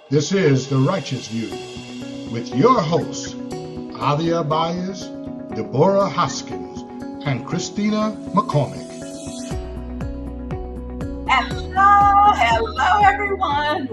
This is The Righteous View with your hosts, Avia Byers, Deborah Hoskins, and Christina McCormick. Hello, everyone.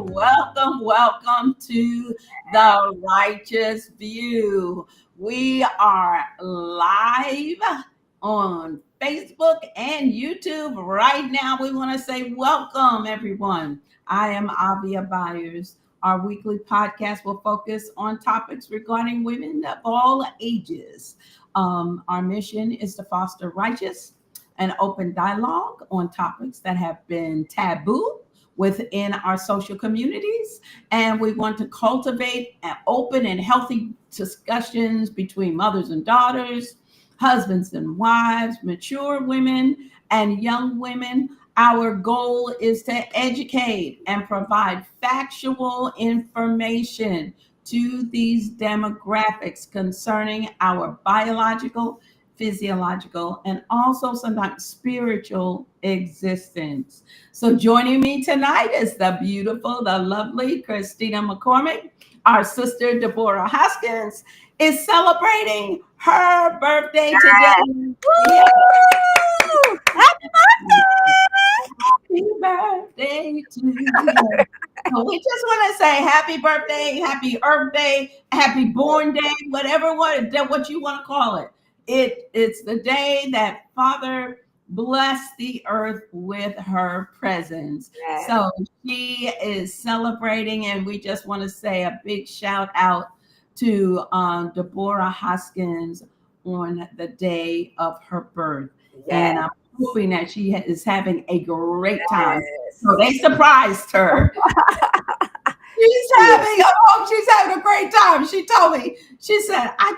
Welcome to The Righteous View. We are live on Facebook and YouTube right now. We want to say welcome, everyone. I am Avia Byers. Our weekly podcast will focus on topics regarding women of all ages. Our mission is to foster righteous and open dialogue on topics that have been taboo within our social communities. And we want to cultivate an open and healthy discussions between mothers and daughters, husbands and wives, mature women and young women. Our goal is to educate and provide factual information to these demographics concerning our biological, physiological, and also sometimes spiritual existence. So, joining me tonight is the beautiful, the lovely Christina McCormick. Our sister Deborah Hoskins is celebrating her birthday today. Yeah. Woo! Happy Happy birthday to you. So we just want to say happy birthday, happy Earth Day, happy Born Day, whatever what you want to call it. It's the day that Father blessed the earth with her presence. birthday. So she is celebrating, and we just want to say a big shout out to Deborah Hoskins on the day of her birth. And I'm hoping that she is having a great time. So they surprised her. She's having a great time. She told me, she said, I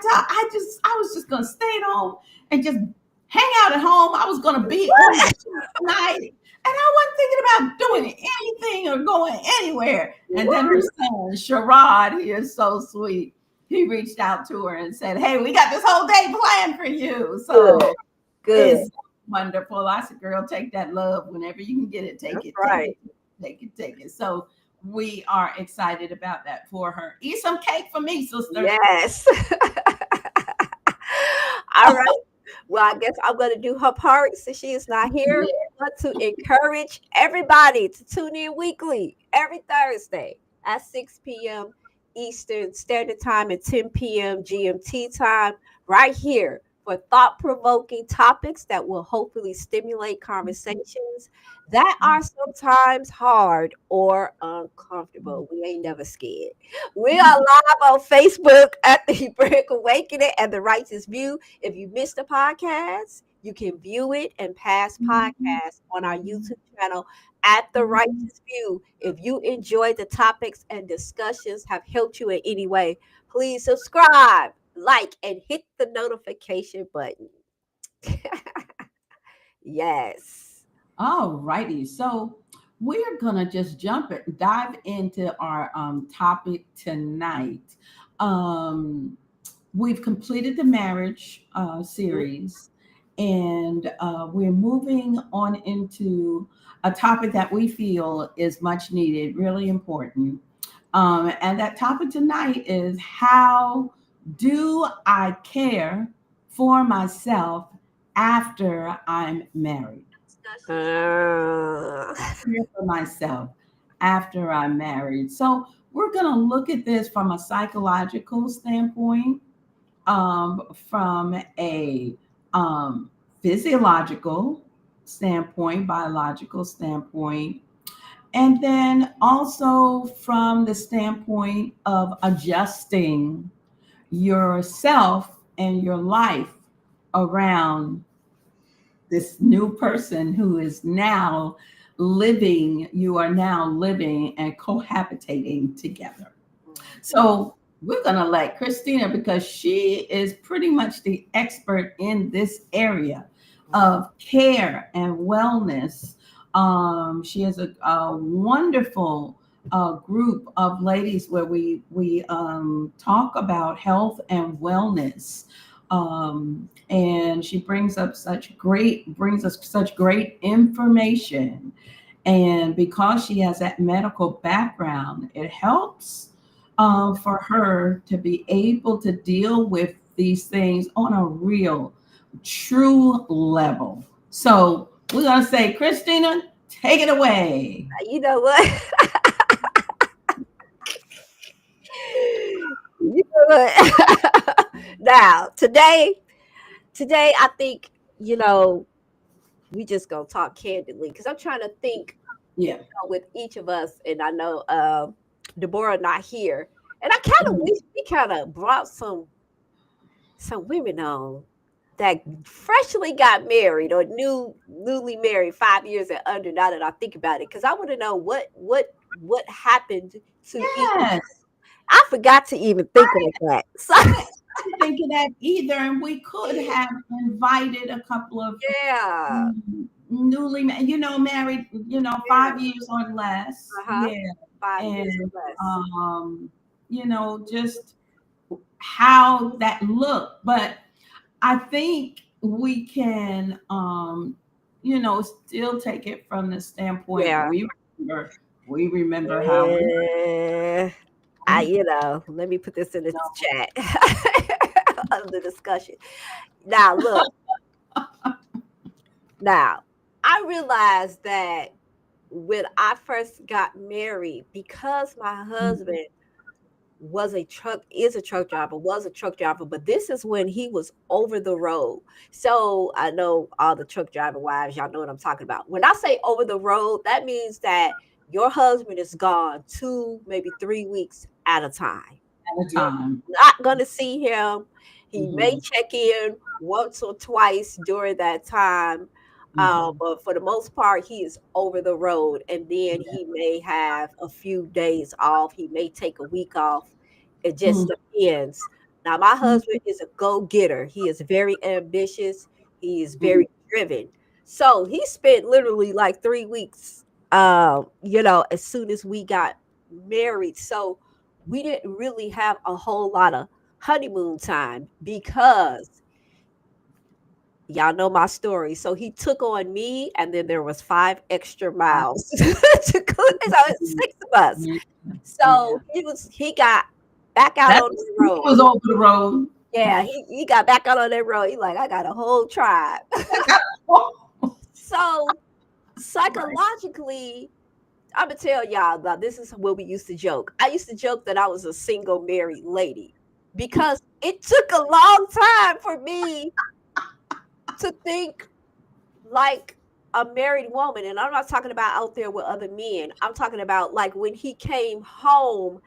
was just gonna stay at home and just hang out at home. I was gonna be on my tonight. And I wasn't thinking about doing anything or going anywhere. And then her son, Sherrod, he is so sweet. He reached out to her and said, hey, we got this whole day planned for you. So Good. it's wonderful. I said, girl, take that love whenever you can get it. Take it. Right. Take it. So we are excited about that for her. Eat some cake for me, sister. Yes. All right. Well, I guess I'm going to do her part since she is not here. Yeah. But to encourage everybody to tune in weekly every Thursday at 6 p.m. Eastern Standard Time and 10 p.m. GMT time right here for thought-provoking topics that will hopefully stimulate conversations that are sometimes hard or uncomfortable. We ain't never scared. We are live on Facebook at the Hebraic Awakening and the Righteous View. If you missed the podcast, you can view it and past podcasts on our YouTube channel at the Righteous View. If you enjoyed the topics and discussions have helped you in any way, please subscribe, like, and hit the notification button. Yes. All righty. So we're gonna just dive into our topic tonight. We've completed the marriage series, and we're moving on into a topic that we feel is much needed, really important. And that topic tonight is, how do I care for myself after I'm married? Care for myself after I'm married. So we're going to look at this from a psychological standpoint, from a physiological standpoint, biological standpoint, and then also from the standpoint of adjusting yourself and your life around this new person who is now you are now living and cohabitating together. So we're going to let Christina, because she is pretty much the expert in this area of care and wellness. She has a wonderful group of ladies where we talk about health and wellness. And she brings us such great information. And because she has that medical background, it helps for her to be able to deal with these things on a real, true level. So we're going to say, Christina, take it away. You know what? You know what? Now, today, I think, we just gonna talk candidly because I'm trying to think Yeah. with each of us, and I know Deborah not here, and I kind of wish we kind of brought some women on that freshly got married or newly married 5 years and under. Now that I think about it, because I want to know what happened to. Yes. I forgot to even think of that. So, I didn't think of that either, and we could have invited a couple of newly, married, 5 years or less. Uh-huh. Yeah, 5 years and or less. just how that looked. But I think we can, still take it from the standpoint we remember how we. Let me put this in the chat of the discussion. Now, look. Now, I realized that when I first got married, because my husband was a truck driver, but this is when he was over the road. So I know all the truck driver wives, y'all know what I'm talking about. When I say over the road, that means that your husband is gone 2, maybe 3 weeks at a time. You're not going to see him. He may check in once or twice during that time. But for the most part, he is over the road. And then he may have a few days off. He may take a week off. It just depends. Now, my husband is a go-getter. He is very ambitious. He is very driven. So he spent literally like 3 weeks, as soon as we got married. So we didn't really have a whole lot of honeymoon time because y'all know my story. So he took on me, and then there was 5 extra miles to cook. So it's 6 of us. So he got back out on the road. He was over the road. Yeah, he got back out on that road. He like, I got a whole tribe. So psychologically, I'm gonna tell y'all that this is what we used to joke. I used to joke that I was a single married lady because it took a long time for me to think like a married woman. And I'm not talking about out there with other men. I'm talking about like when he came home,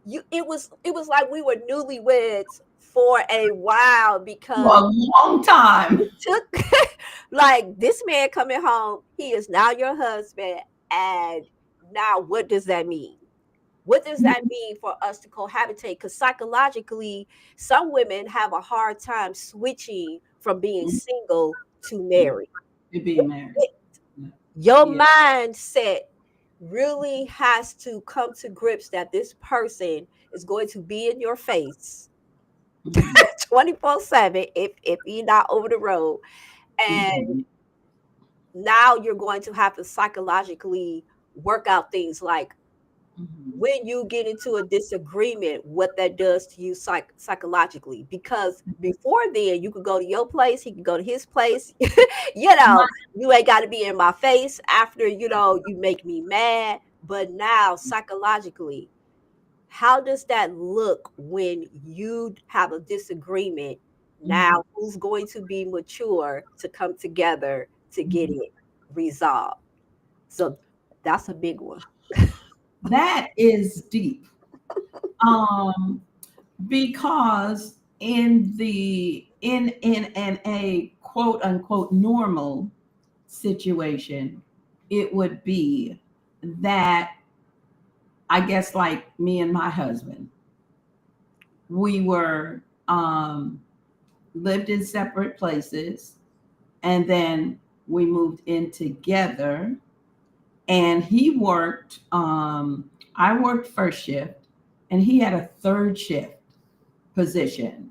it was like we were newlyweds for a while because for a long time. It took like this man coming home, he is now your husband. And now what does that mean? What does that mean for us to cohabitate? Because psychologically, some women have a hard time switching from being single to married. To being married. Your mindset really has to come to grips that this person is going to be in your face 24/7 if you're not over the road. And now you're going to have to psychologically work out things like when you get into a disagreement, what that does to you psychologically. Because before then, you could go to your place, he could go to his place. You ain't got to be in my face after, you make me mad. But now psychologically, how does that look when you have a disagreement? Now, who's going to be mature to come together to get it resolved? So that's a big one. That is deep. Because in a quote unquote normal situation, it would be that, I guess, like me and my husband, we were lived in separate places, and then we moved in together. And he worked, I worked first shift, and he had a third shift position.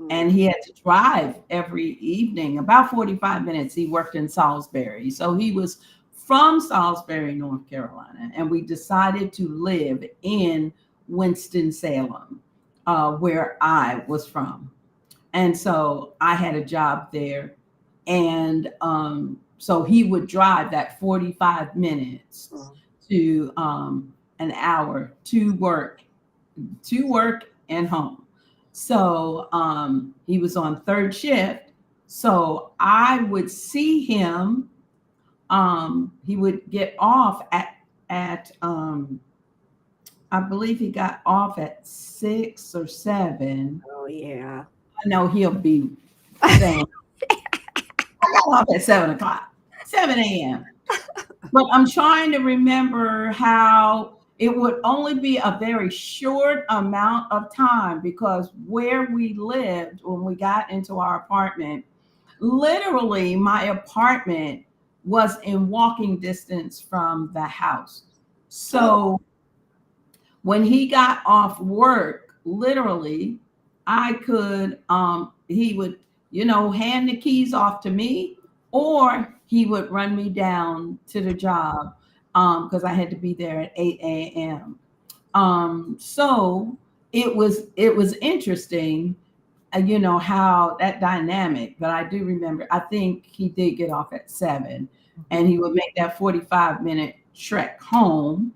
And he had to drive every evening, about 45 minutes. He worked in Salisbury. So he was from Salisbury, North Carolina, and we decided to live in Winston-Salem, where I was from. And so I had a job there. And so he would drive that 45 minutes to an hour to work and home. So he was on third shift. So I would see him. He would get off at I believe he got off at 6 or 7. Oh yeah. I know he'll be saying I got off at 7 o'clock, 7 a.m. But I'm trying to remember how it would only be a very short amount of time, because where we lived when we got into our apartment, literally my apartment was in walking distance from the house. So when he got off work, literally, I could, he would, hand the keys off to me, or he would run me down to the job because I had to be there at 8 a.m. So it was interesting, how that dynamic. But I do remember, I think he did get off at 7, and he would make that 45-minute trek home.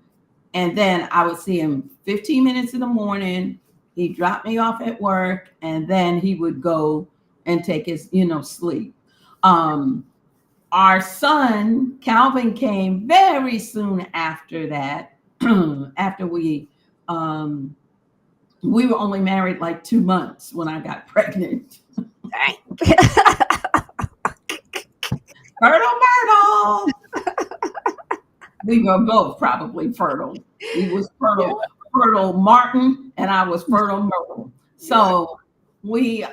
And then I would see him 15 minutes in the morning. He'd drop me off at work, and then he would go and take his, sleep. Our son, Calvin, came very soon after that. After we were only married like 2 months when I got pregnant. Myrtle. We were both probably fertile. He was fertile Martin, and I was fertile Myrtle. So we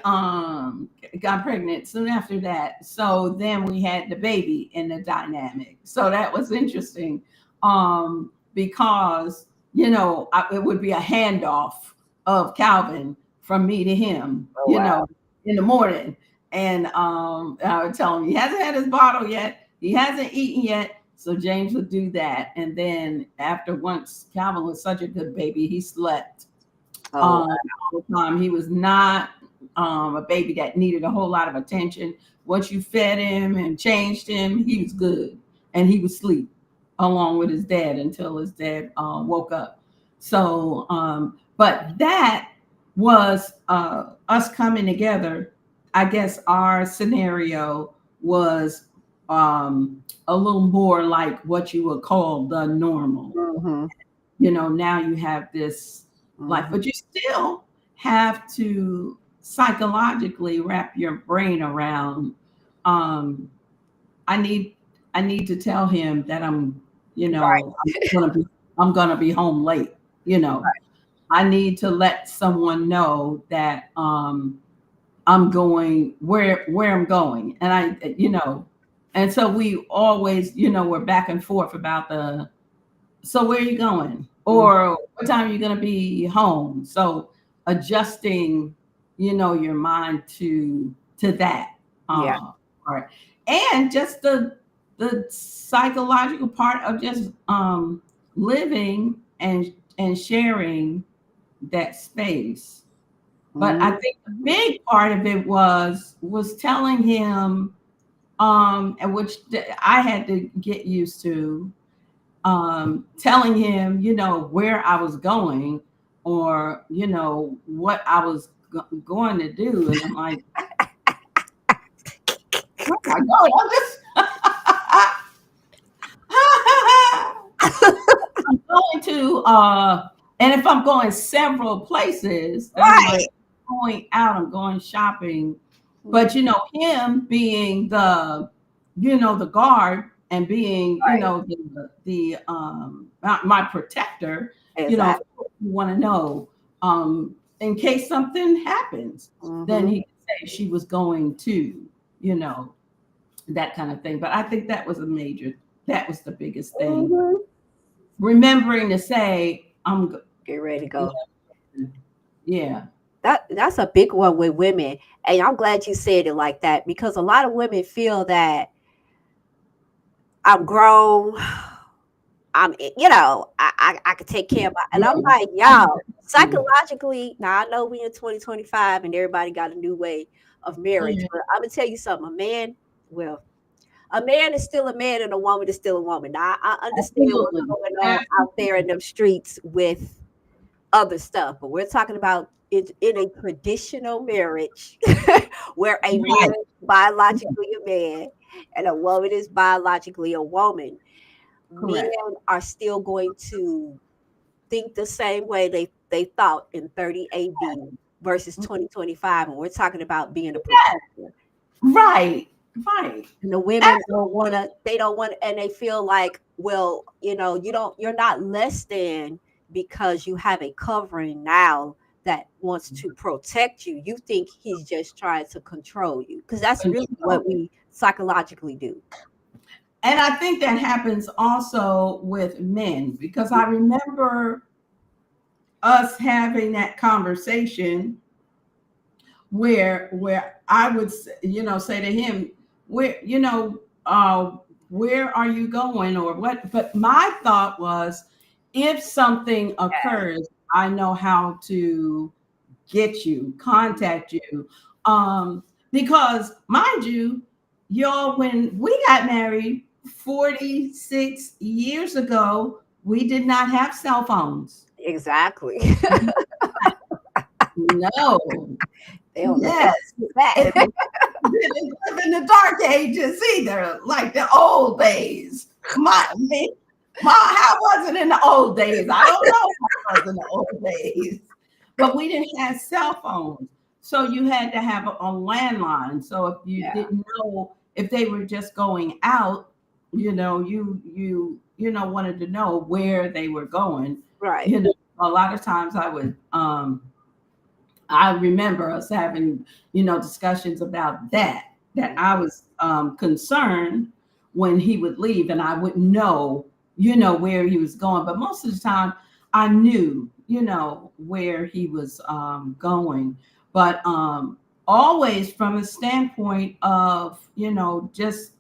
got pregnant soon after that. So then we had the baby in the dynamic. So that was interesting, because it would be a handoff of Calvin from me to him, in the morning. And I would tell him he hasn't had his bottle yet. He hasn't eaten yet. So James would do that. And then once Calvin was such a good baby, he slept all the time. He was not a baby that needed a whole lot of attention. Once you fed him and changed him, he was good. And he would sleep along with his dad until his dad woke up. So, but that was us coming together. I guess our scenario was a little more like what you would call the normal. Now you have this life, but you still have to psychologically wrap your brain around. I need to tell him that I'm gonna be home late. I need to let someone know that I'm going where I'm going, and and so we always, we're back and forth about so where are you going? Or what time are you going to be home? So adjusting, your mind to that. Part. And just the psychological part of just living and sharing that space. But I think the big part of it was telling him, and which I had to get used to, telling him, where I was going, or, what I was going to do. And I'm like, oh my God, I'm going to, and if I'm going several places, I'm like going out, I'm going shopping. But him being the guard and being the my protector, exactly. You want to know in case something happens, then he could say she was going to, that kind of thing. But I think that was the biggest thing. Remembering to say, I'm get ready to go. Yeah. That's a big one with women. And I'm glad you said it like that, because a lot of women feel that I'm grown. I could take care of my, and I'm like, y'all, psychologically, now I know we in 2025 and everybody got a new way of marriage, Yeah. but I'm gonna tell you something. A man is still a man and a woman is still a woman. Now I understand what's Absolutely. going on out there in them streets with other stuff, but we're talking about it in a traditional marriage where a man Right. is biologically a man and a woman is biologically a woman. Men Correct. are still going to think the same way they thought in 30 AD versus 2025, and we're talking about being a protector. Right. Right. And the women they don't want, and they feel like, well, you're not less than because you have a covering now that wants to protect you. You think he's just trying to control you, because that's really what we psychologically do. And I think that happens also with men, because I remember us having that conversation where I would, say to him, where are you going or what? But my thought was, if something occurs, I know how to get you, contact you. Because mind you, y'all, when we got married 46 years ago, we did not have cell phones. Exactly. No. They don't Yes. that. Didn't live in the dark ages either, like the old days. How was it in the old days? I don't know how it was in the old days. But we didn't have cell phones. So you had to have a landline. So if you didn't know if they were just going out, you wanted to know where they were going. Right. A lot of times I remember us having, discussions about that I was concerned when he would leave and I wouldn't know, where he was going. But most of the time I knew, where he was going. But always from a standpoint of, just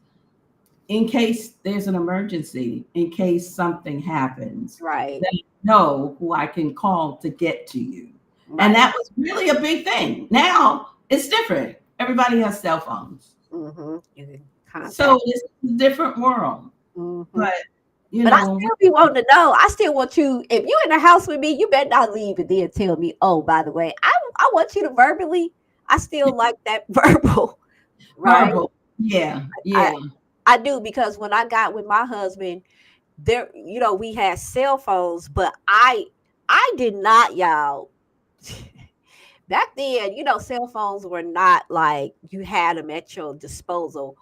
in case there's an emergency, in case something happens, right, then I know who I can call to get to you. Right. And that was really a big thing. Now it's different. Everybody has cell phones. Mm-hmm. So it's a different world. Mm-hmm. But I still be wanting to know. I still want you, if you're in the house with me, you better not leave and then tell me, oh, by the way, I want you to verbally. I still like that verbal. Right? Verbal. Yeah. I do, because when I got with my husband, there, we had cell phones, but I did not, y'all. Back then, cell phones were not like you had them at your disposal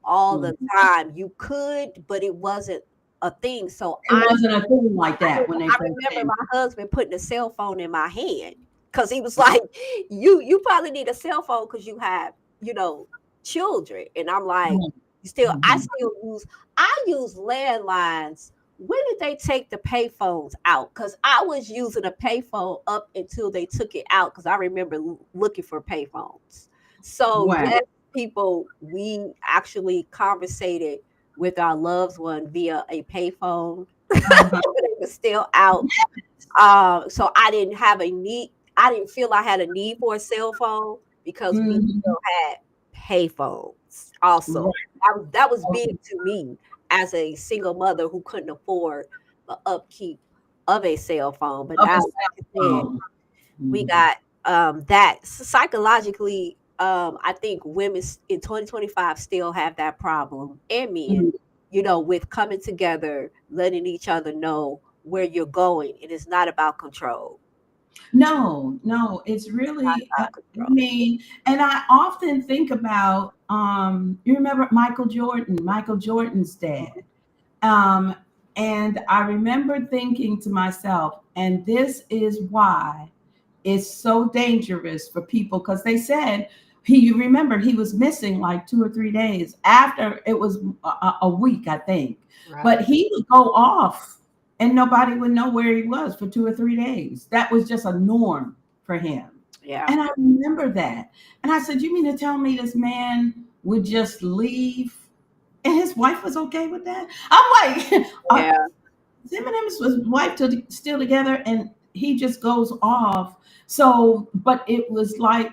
all the time. You could, but it wasn't a thing. So it wasn't a thing like that. When I remember my husband putting a cell phone in my hand, because he was like, you probably need a cell phone because you have, children. And I'm like, I use landlines. When did they take the payphones out? Because I was using a payphone up until they took it out, because I remember looking for payphones. So yes, people, we actually conversated with our loved one via a payphone. It was still out. So I didn't have a need. I didn't feel I had a need for a cell phone, because we still had payphones also. That was big to me as a single mother who couldn't afford the upkeep of a cell phone. But now, like I said, we got that. Psychologically, I think women in 2025 still have that problem, and men, with coming together, letting each other know where you're going. It is not about control. No, it's really, and I often think about, you remember Michael Jordan's dad. And I remember thinking to myself, and this is why it's so dangerous for people, because they said, you remember he was missing like 2 or 3 days. After it was a week, I think. Right. But he would go off and nobody would know where he was for 2 or 3 days. That was just a norm for him. Yeah. And I remember that. And I said, you mean to tell me this man would just leave and his wife was okay with that. I'm like, Yeah. him and his wife still together, and he just goes off. So, but it was like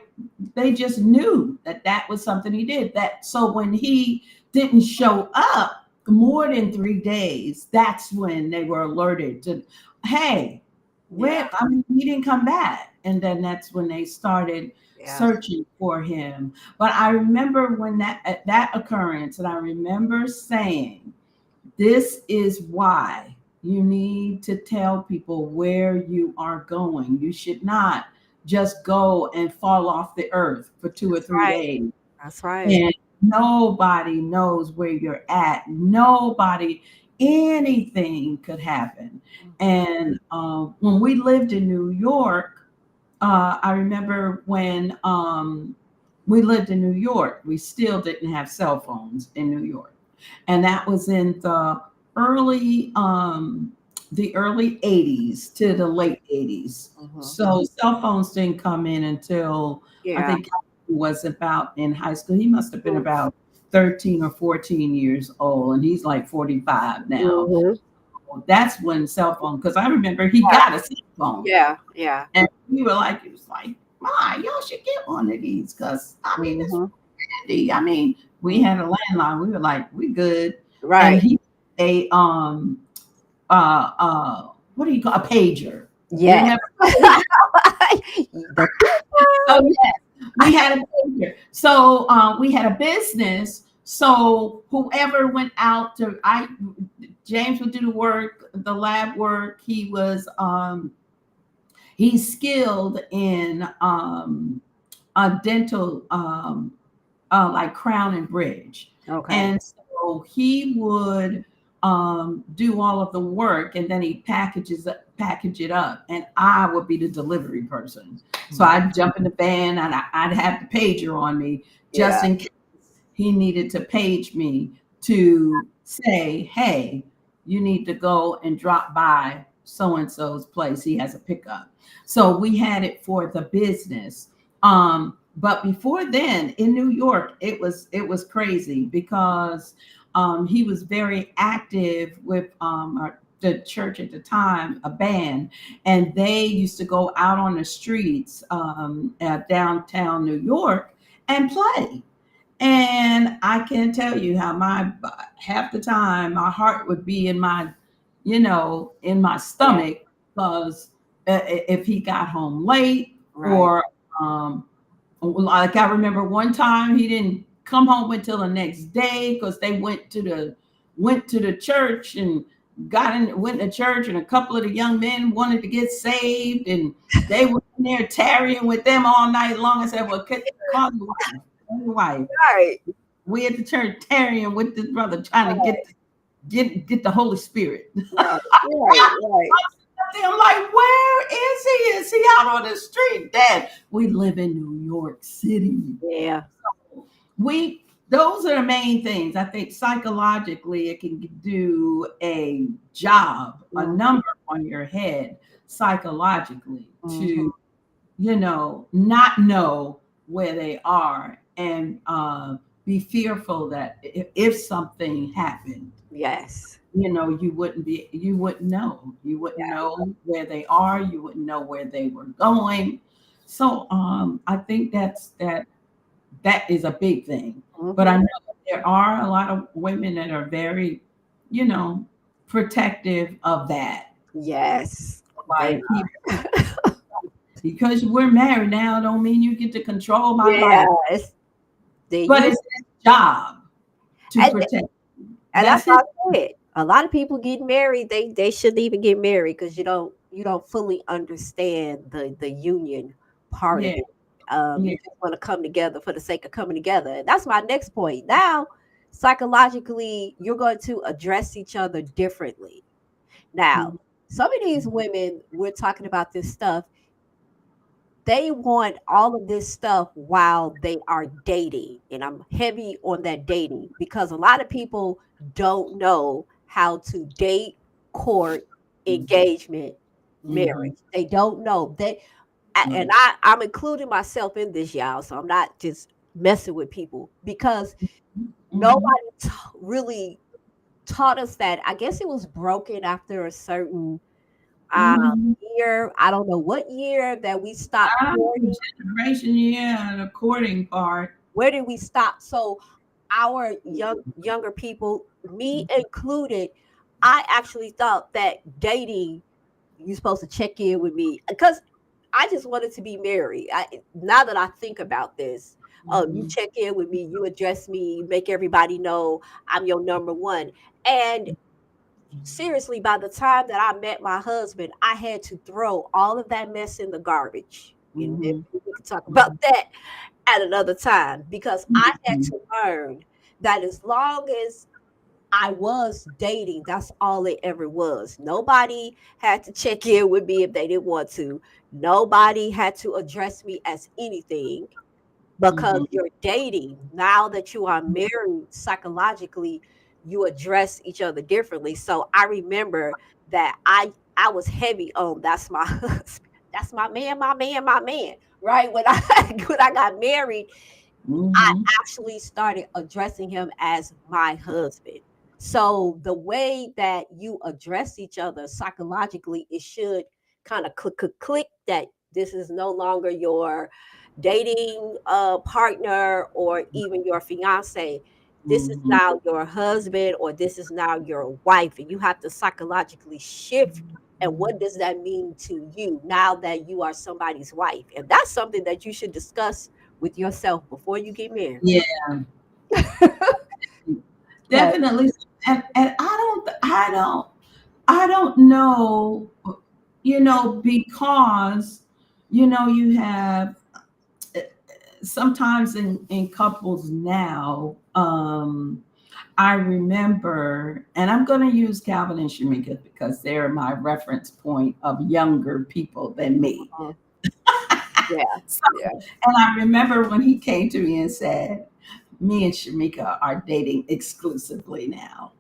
they just knew that that was something he did. That so when he didn't show up more than 3 days, that's when they were alerted to, hey, where? I mean, he didn't come back, and then that's when they started searching for him. But I remember when that occurrence, and I remember saying, this is why you need to tell people where you are going. You should not just go and fall off the earth for 2 or 3 days. That's right. And nobody knows where you're at. Nobody, anything could happen. And when we lived in New York, I remember when we lived in New York, we still didn't have cell phones in New York. And that was in early the early 80s to the late 80s. So cell phones didn't come in until I think he was about in high school. He must have been about 13 or 14 years old, and he's like 45 now. That's when cell phone, because I remember he got a cell phone. Yeah. And we were like, it was like, Ma, y'all should get one of these, because I mean, it's handy. I mean, we had a landline. We were like, we good. Right. And he what do you call a pager? Yeah. So yes, we had a pager. So we had a business. So whoever went out to, James would do the work, the lab work. He was he's skilled in a dental like crown and bridge. Okay. And so he would do all of the work, and then he package it up, and I would be the delivery person. So I'd jump in the van, and I'd have the pager on me just in case he needed to page me to say, hey, you need to go and drop by so-and-so's place. He has a pickup. So we had it for the business. But before then in New York, it was crazy, because he was very active with the church at the time, a band, and they used to go out on the streets at downtown New York and play. And I can't tell you how half the time my heart would be in my, in my stomach, because if he got home late, or like I remember one time he didn't come home until the next day, because they went to the church and went to church, and a couple of the young men wanted to get saved, and they were in there tarrying with them all night long. I said, well, call your wife. Right. We at the church tarrying with this brother, trying to get the Holy Spirit. Right. I'm like, where is he? Is he out on the street? Dad, we live in New York City. Yeah. So those are the main things. I think psychologically it can do a job, a number on your head psychologically to, not know where they are, and be fearful that if something happened, you wouldn't know. You wouldn't know where they are. You wouldn't know where they were going. So I think that is a big thing. But I know there are a lot of women that are very, protective of that. Yes. Like, because we're married now, don't mean you get to control my life. But it's a job to protect. And that's what I said. A lot of people get married. They shouldn't even get married, because you don't fully understand the union part of it. You just want to come together for the sake of coming together. And that's my next point. Now, psychologically, you're going to address each other differently. Now, some of these women, we're talking about this stuff, they want all of this stuff while they are dating. And I'm heavy on that dating, because a lot of people don't know how to date, court, engagement, marriage. They don't know. And I'm including myself in this, y'all. So I'm not just messing with people, because Nobody really taught us that. I guess it was broken after a certain year. I don't know what year that we stopped courting. Generation, yeah, the courting part. Where did we stop? So our younger people, me included, I actually thought that dating, you're supposed to check in with me because I just wanted to be married. Now that I think about this, you check in with me, you address me, you make everybody know I'm your number one. And seriously, by the time that I met my husband, I had to throw all of that mess in the garbage. And then we can talk about that at another time because I had to learn that as long as I was dating, that's all it ever was. Nobody had to check in with me if they didn't want to. Nobody had to address me as anything because you're dating. Now that you are married, psychologically, you address each other differently. So I remember that I was heavy on that's my husband, that's my man, right? When I got married, I actually started addressing him as my husband. So the way that you address each other psychologically, it should kind of click that this is no longer your dating partner or even your fiance. This is now your husband or this is now your wife, and you have to psychologically shift. And what does that mean to you now that you are somebody's wife? And that's something that you should discuss with yourself before you get married. Yeah. Definitely. And I don't know, because, you have sometimes in couples now, I remember, and I'm going to use Calvin and Shamika because they're my reference point of younger people than me. Yeah. And I remember when he came to me and said, me and Shamika are dating exclusively now.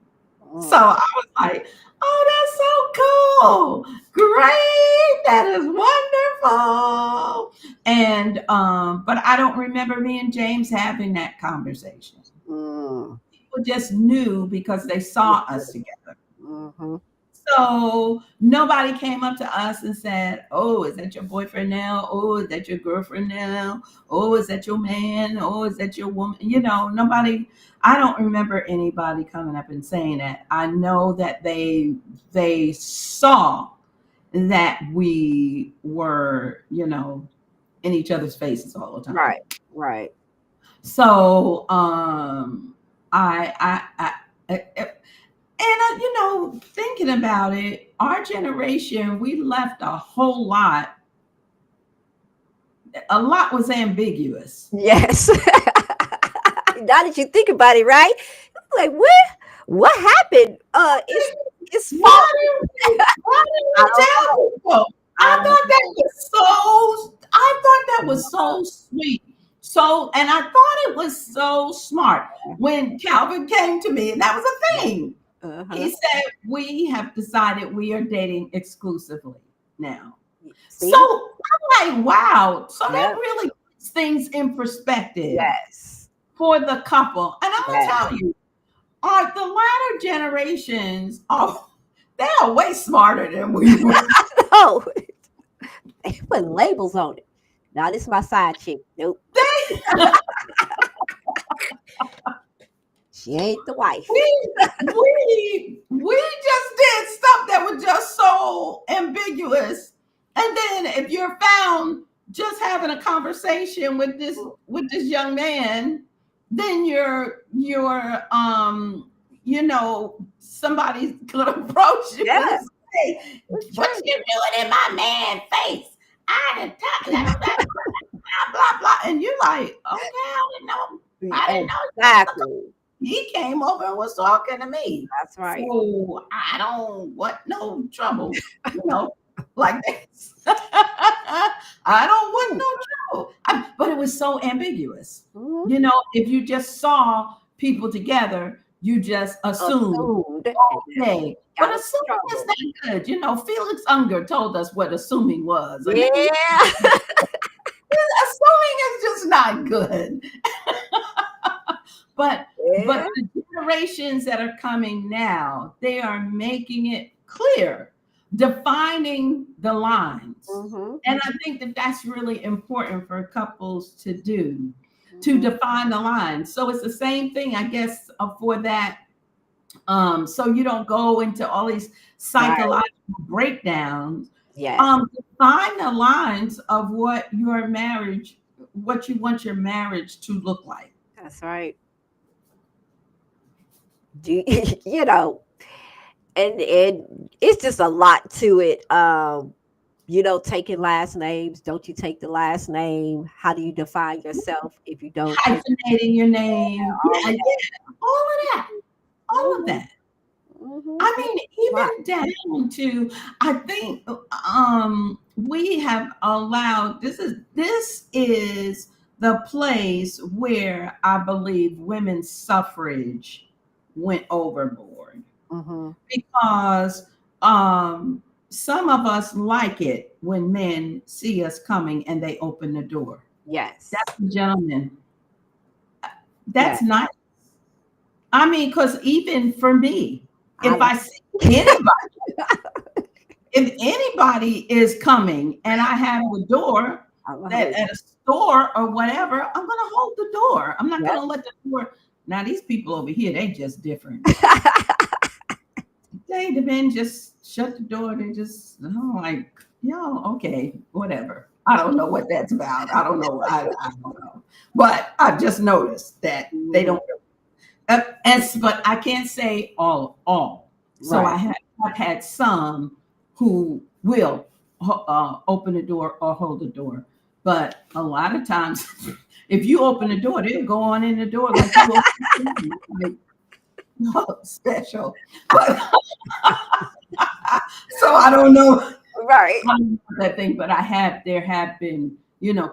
So I was like, oh, that's so cool. Great. That is wonderful. And, but I don't remember me and James having that conversation. People just knew because they saw us together. So nobody came up to us and said, oh, is that your boyfriend now? Oh, is that your girlfriend now? Oh, is that your man? Oh, is that your woman? Nobody, I don't remember anybody coming up and saying that. I know that they saw that we were, in each other's faces all the time. Right. So, thinking about it, our generation, we left a whole lot. A lot was ambiguous. Yes. Now that you think about it, right? Like, what happened? It's why didn't tell people? I thought that was so sweet. So, and I thought it was so smart when Calvin came to me, and that was a thing. He said, we have decided we are dating exclusively now. See? So I'm like, wow. So that really puts things in perspective. Yes. For the couple. And I'm going to tell you, the latter generations, they are way smarter than we were. No. They put labels on it. Now this is my side chick. Nope. She ain't the wife. We just did stuff that was just so ambiguous. And then if you're found just having a conversation with this young man, then you're somebody could approach you and say, what you doing in my man face? I didn't talk that blah blah. And you're like, okay, I didn't know. Exactly. He came over and was talking to me. That's right. So I don't want no trouble, like this. I don't want no trouble. But it was so ambiguous. If you just saw people together, you just assumed. Okay. But assuming is not good. Felix Unger told us what assuming was. Yeah. Assuming is just not good. But generations that are coming now, they are making it clear, defining the lines. Mm-hmm. And I think that that's really important for couples to do, to define the lines. So it's the same thing, I guess, for that. So you don't go into all these psychological breakdowns. Yes. Define the lines of what your marriage, what you want your marriage to look like. That's right. You know, and it's just a lot to it. Taking last names. Don't you take the last name? How do you define yourself if you don't? Hyphenating your name. Yeah, all of that. All of that. Mm-hmm. I mean, even down to, I think we have allowed, this is the place where I believe women's suffrage went overboard. Mm-hmm. Because some of us like it when men see us coming and they open the door. Yes. That's the gentleman. That's nice. I mean, because even for me, if I see anybody, if anybody is coming and I have the door at a store or whatever, I'm going to hold the door. I'm not going to let the door. Now, these people over here, they just different. The men just shut the door. They just, like, okay, whatever. I don't know what that's about. I don't know. I don't know. But I've just noticed that they don't. But I can't say all. So I've had some who will open the door or hold the door. But a lot of times, if you open the door, they'll go on in the door like you open the door. Special. But, so I don't know. Right. That thing, but there have been,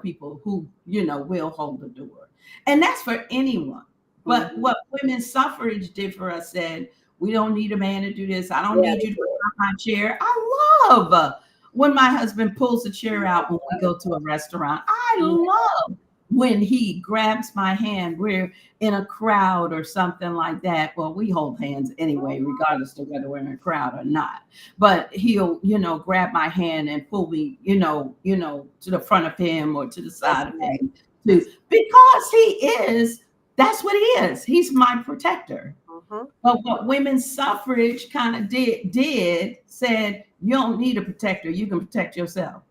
people who, will hold the door. And that's for anyone. But what women's suffrage did for us said, we don't need a man to do this. I don't need you to put my chair. I love when my husband pulls the chair out when we go to a restaurant. I love when he grabs my hand. We're in a crowd or something like that. Well, we hold hands anyway, regardless of whether we're in a crowd or not. But he'll, grab my hand and pull me, to the front of him or to the side of him. Because he is. That's what he is. He's my protector. Mm-hmm. But what women's suffrage kind of did said, you don't need a protector. You can protect yourself.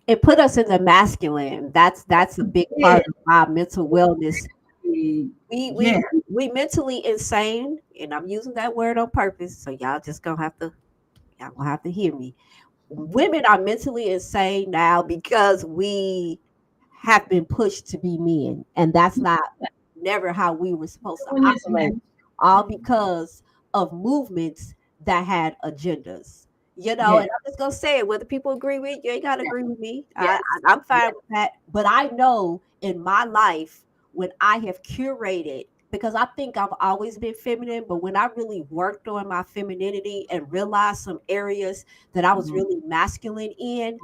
It put us in the masculine. That's a big part of our mental wellness. We mentally insane, and I'm using that word on purpose. So y'all gonna have to hear me. Women are mentally insane now because we have been pushed to be men, and that's never how we were supposed to operate, all because of movements that had agendas, and I'm just gonna say it, whether people agree with you ain't gotta agree with me. I'm fine with that, but I know in my life when I have curated, because I think I've always been feminine, but when I really worked on my femininity and realized some areas that I was really masculine in,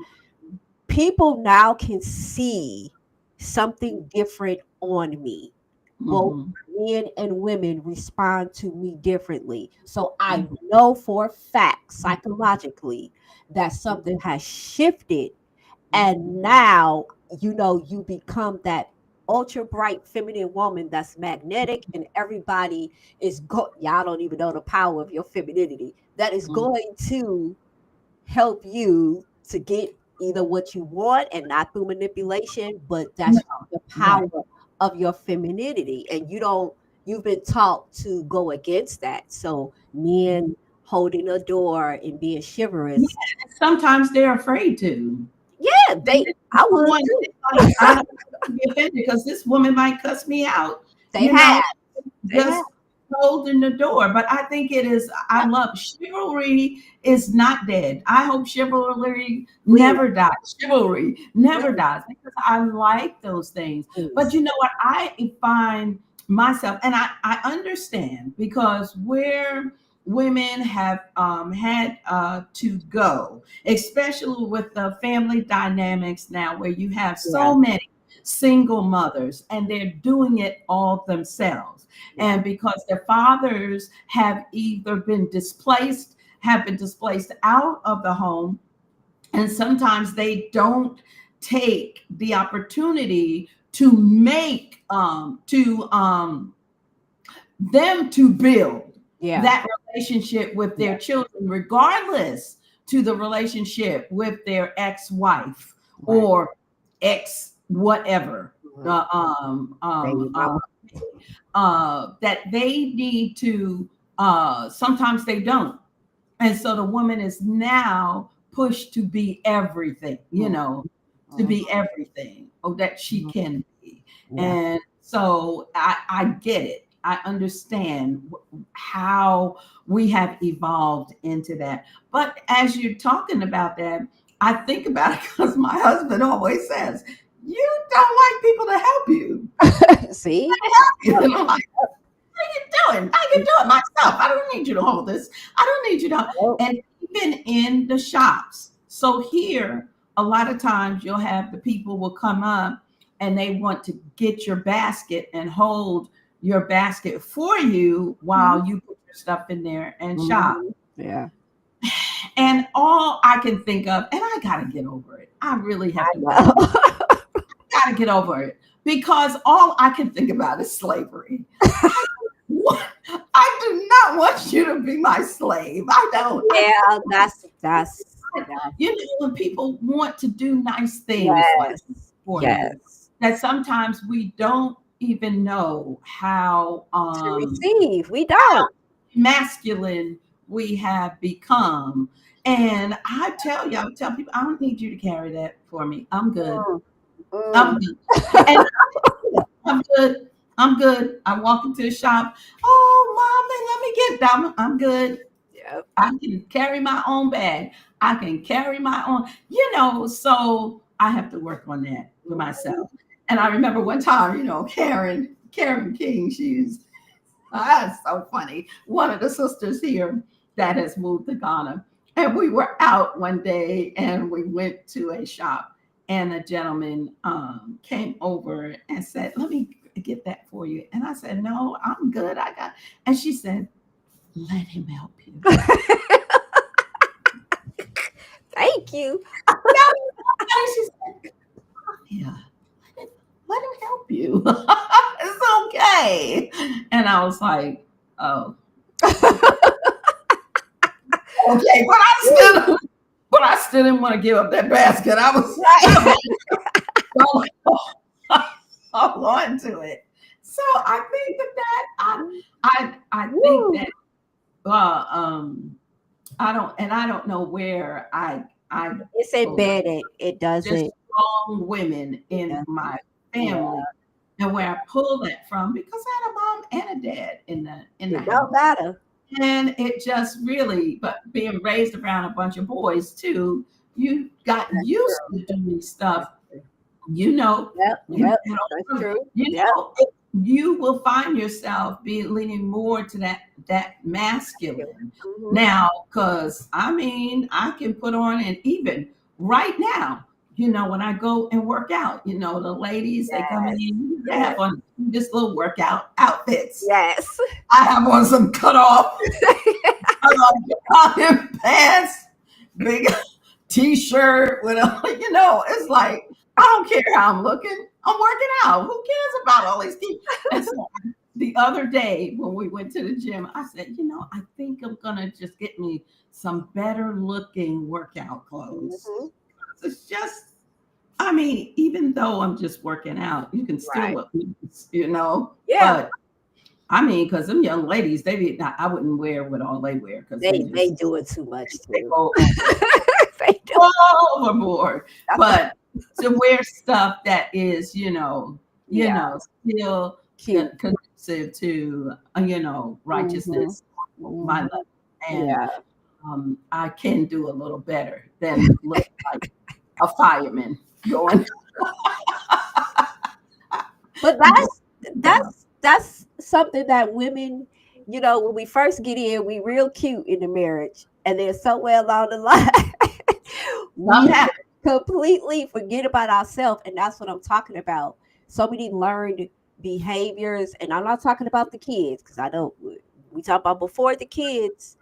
people now can see something different on me. Both men and women respond to me differently. So I know for a fact, psychologically, that something has shifted. And now, you become that ultra bright feminine woman that's magnetic, and everybody is y'all don't even know the power of your femininity. That is going to help you to get either what you want, and not through manipulation, but that's the power of your femininity. And you've been taught to go against that. So men holding a door and being chivalrous. Yeah, sometimes they're afraid to. Yeah, I would I don't be offended because this woman might cuss me out. They just holding the door. But I think I love chivalry is not dead. I hope chivalry never dies. Chivalry never dies, because I like those things. But you know what? I find myself, and I understand, because where women have had to go, especially with the family dynamics now, where you have so many single mothers, and they're doing it all themselves. And because their fathers have either been displaced, have been displaced out of the home, and sometimes they don't take the opportunity to make them to build that relationship with their children, regardless to the relationship with their ex-wife or ex whatever, that they need to, sometimes they don't. And so the woman is now pushed to be everything, to be everything that she can be. And so I get it. I understand how we have evolved into that. But as you're talking about that, I think about it because my husband always says, you don't like people to help you. See? And I'm like, what are you doing? I can do it myself. I don't need you to hold this. I don't need you to. And even in the shops. So here, a lot of times you'll have the people will come up and they want to get your basket and hold your basket for you while you put your stuff in there and shop. Yeah. And all I can think of, and I got to get over it. I really have to. Got to get over it, because all I can think about is slavery. I do not want you to be my slave. I don't. Yeah, that's when people want to do nice things for you, that sometimes we don't even know how to receive. We don't. Masculine we have become. And I tell people, I don't need you to carry that for me. I'm good. I'm good. And I'm good. I'm good. I walk into the shop. Oh, mommy, let me get down. I'm good. Yeah. I can carry my own bag. I can carry my own, so I have to work on that for myself. And I remember one time, Karen King, that's so funny. One of the sisters here that has moved to Ghana. And we were out one day and we went to a shop, and a gentleman came over and said, let me get that for you. And I said, no, I'm good. And she said, let him help you. Thank you. She said, yeah, let him help you. It's okay. And I was like, oh. Okay, but I still didn't want to give up that basket. I was hold on to it. So I think I think that I don't know where it's embedded. It doesn't. There's strong women in my family, and where I pull that from, because I had a mom and a dad in the house. Don't matter. And it just really, but being raised around a bunch of boys too, you got used to doing stuff. Yep, that's true. You will find yourself leaning more to that masculine now, because I can put on, and even right now, when I go and work out, the ladies, they come in, they have on this little workout outfits. Yes. I have on some cut off cotton pants, big t-shirt with it's like, I don't care how I'm looking. I'm working out. Who cares about all these people? And so the other day when we went to the gym, I said, I think I'm gonna just get me some better looking workout clothes. It's just, even though I'm just working out, you can still look, Yeah. But because them young ladies, I wouldn't wear what all they wear, because they do it too much. They go overboard. But to wear stuff that is, still conducive to, righteousness, my life. And I can do a little better than look like a fireman going. But that's something that women, when we first get in, we real cute in the marriage, and then somewhere along the line, completely forget about ourselves. And that's what I'm talking about. So many learned behaviors. And I'm not talking about the kids because I don't, we talk about before the kids,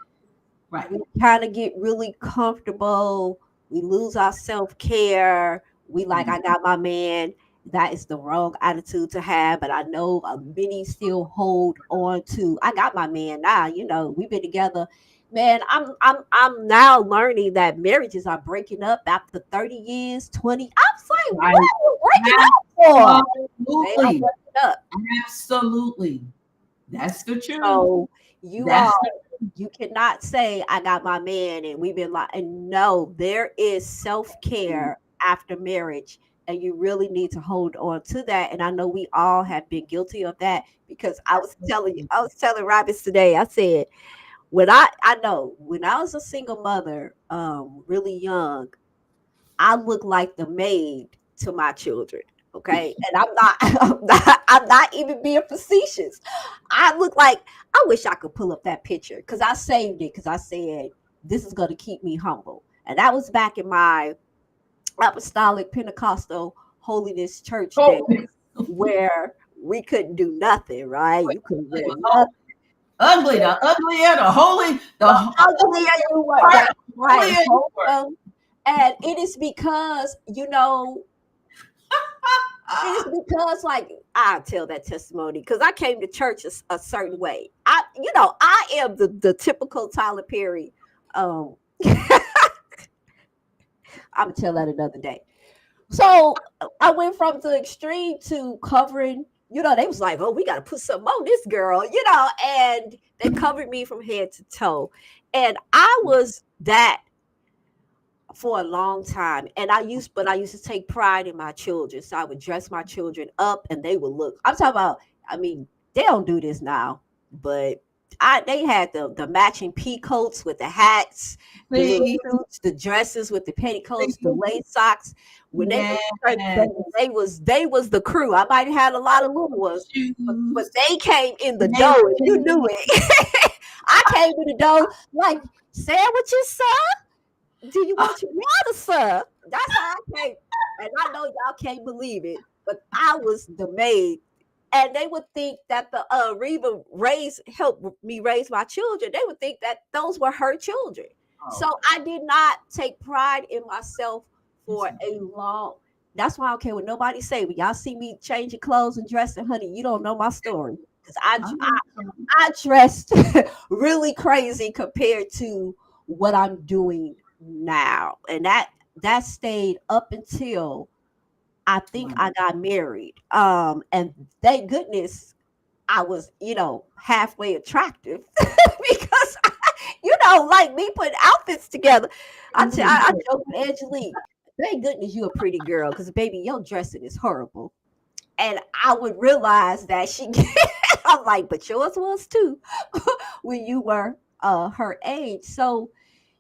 Right. we kind of get really comfortable. We lose our self care. We like, I got my man. That is the wrong attitude to have. But I know many still hold on to, I got my man now. You know, we've been together. Man, I'm now learning that marriages are breaking up after 30 years, 20. I'm saying, what Right. are you breaking up for? They are Absolutely. breaking up. Absolutely. That's the truth. So you That's all, the you cannot say I got my man and we've been like, and no, there is truth. self-care after marriage, and you really need to hold on to that. And I know we all have been guilty of that because I was telling Robbins today, I said, when I know when I was a single mother, really young, I look like the maid to my children. Okay. And I'm not, I'm not even being facetious. I look like, I wish I could pull up that picture because I saved it because I said, this is going to keep me humble. And that was back in my apostolic Pentecostal holiness church days Oh, where we couldn't do nothing, right? You couldn't wear oh, nothing. ugly, the uglier, the holy, the The uglier you were, that's right. holier you were. And it is because, you know, it is because, like, I tell that testimony because I came to church a certain way. I am the typical Tyler Perry. Um, I'm gonna tell that another day. So I went from the extreme to covering. You know, they was like, "Oh, we got to put something on this girl," you know, and they covered me from head to toe, and I was that for a long time. And I used to take pride in my children. So I would dress my children up and they would look. I'm talking about, I mean, they don't do this now, but they had the matching pea coats with the hats, the little See, suits, the dresses with the petticoats, the lace socks. When they yes, went to church, they was the crew. I might have had a lot of little ones, but shoes. they came in the They door were and you knew it. I came in the door like sandwiches, sir. Do you want your water, sir? That's how I came. And I know y'all can't believe it, but I was the maid. And they would think that the Reva helped me raise my children. They would think that those were her children. So Oh, I did not take pride in myself for a long. That's why I don't care what nobody say. When y'all see me changing clothes and dressing, honey, you don't know my story. Because I dressed really crazy compared to what I'm doing now. And that stayed up until I think I got married. And thank goodness I was, halfway attractive because like me putting outfits together. I joke with Angelique. Thank goodness you a pretty girl, because baby, your dressing is horrible. And I would realize that I'm like, but yours was too when you were her age. So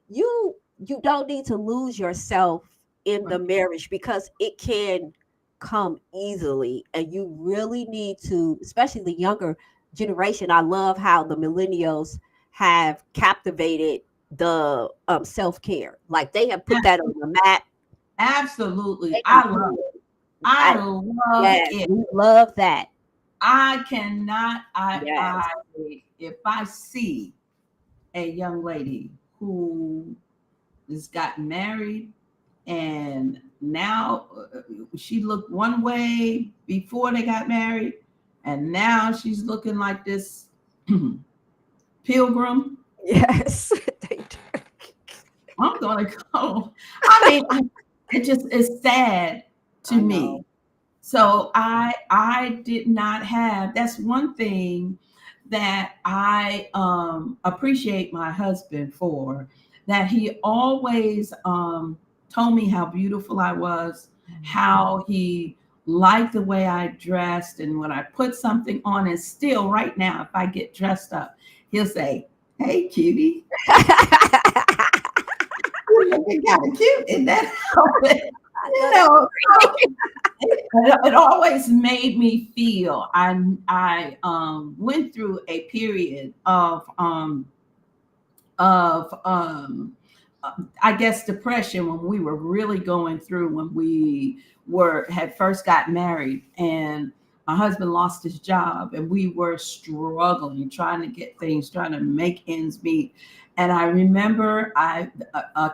you don't need to lose yourself in the marriage because it can come easily, and you really need to, especially the younger generation. I love how the millennials have captivated the self-care, like they have put that on the map. absolutely. They can do it. I love Yes, it. we love that. I cannot, Yes. if I see a young lady who has gotten married and now she looked one way before they got married and now she's looking like this pilgrim, Yes. They do. I'm gonna go. I mean, it just is sad to I me. know. So I did not have. That's one thing that I appreciate my husband for. That he always told me how beautiful I was, how he liked the way I dressed, and when I put something on. And still, right now, if I get dressed up, he'll say, "Hey, cutie." You're looking kind of cute in that outfit. I You know that. know, it always made me feel I went through a period of I guess, depression when we were really going through, when we had first got married, and my husband lost his job, and we were struggling, trying to get things, trying to make ends meet. And I remember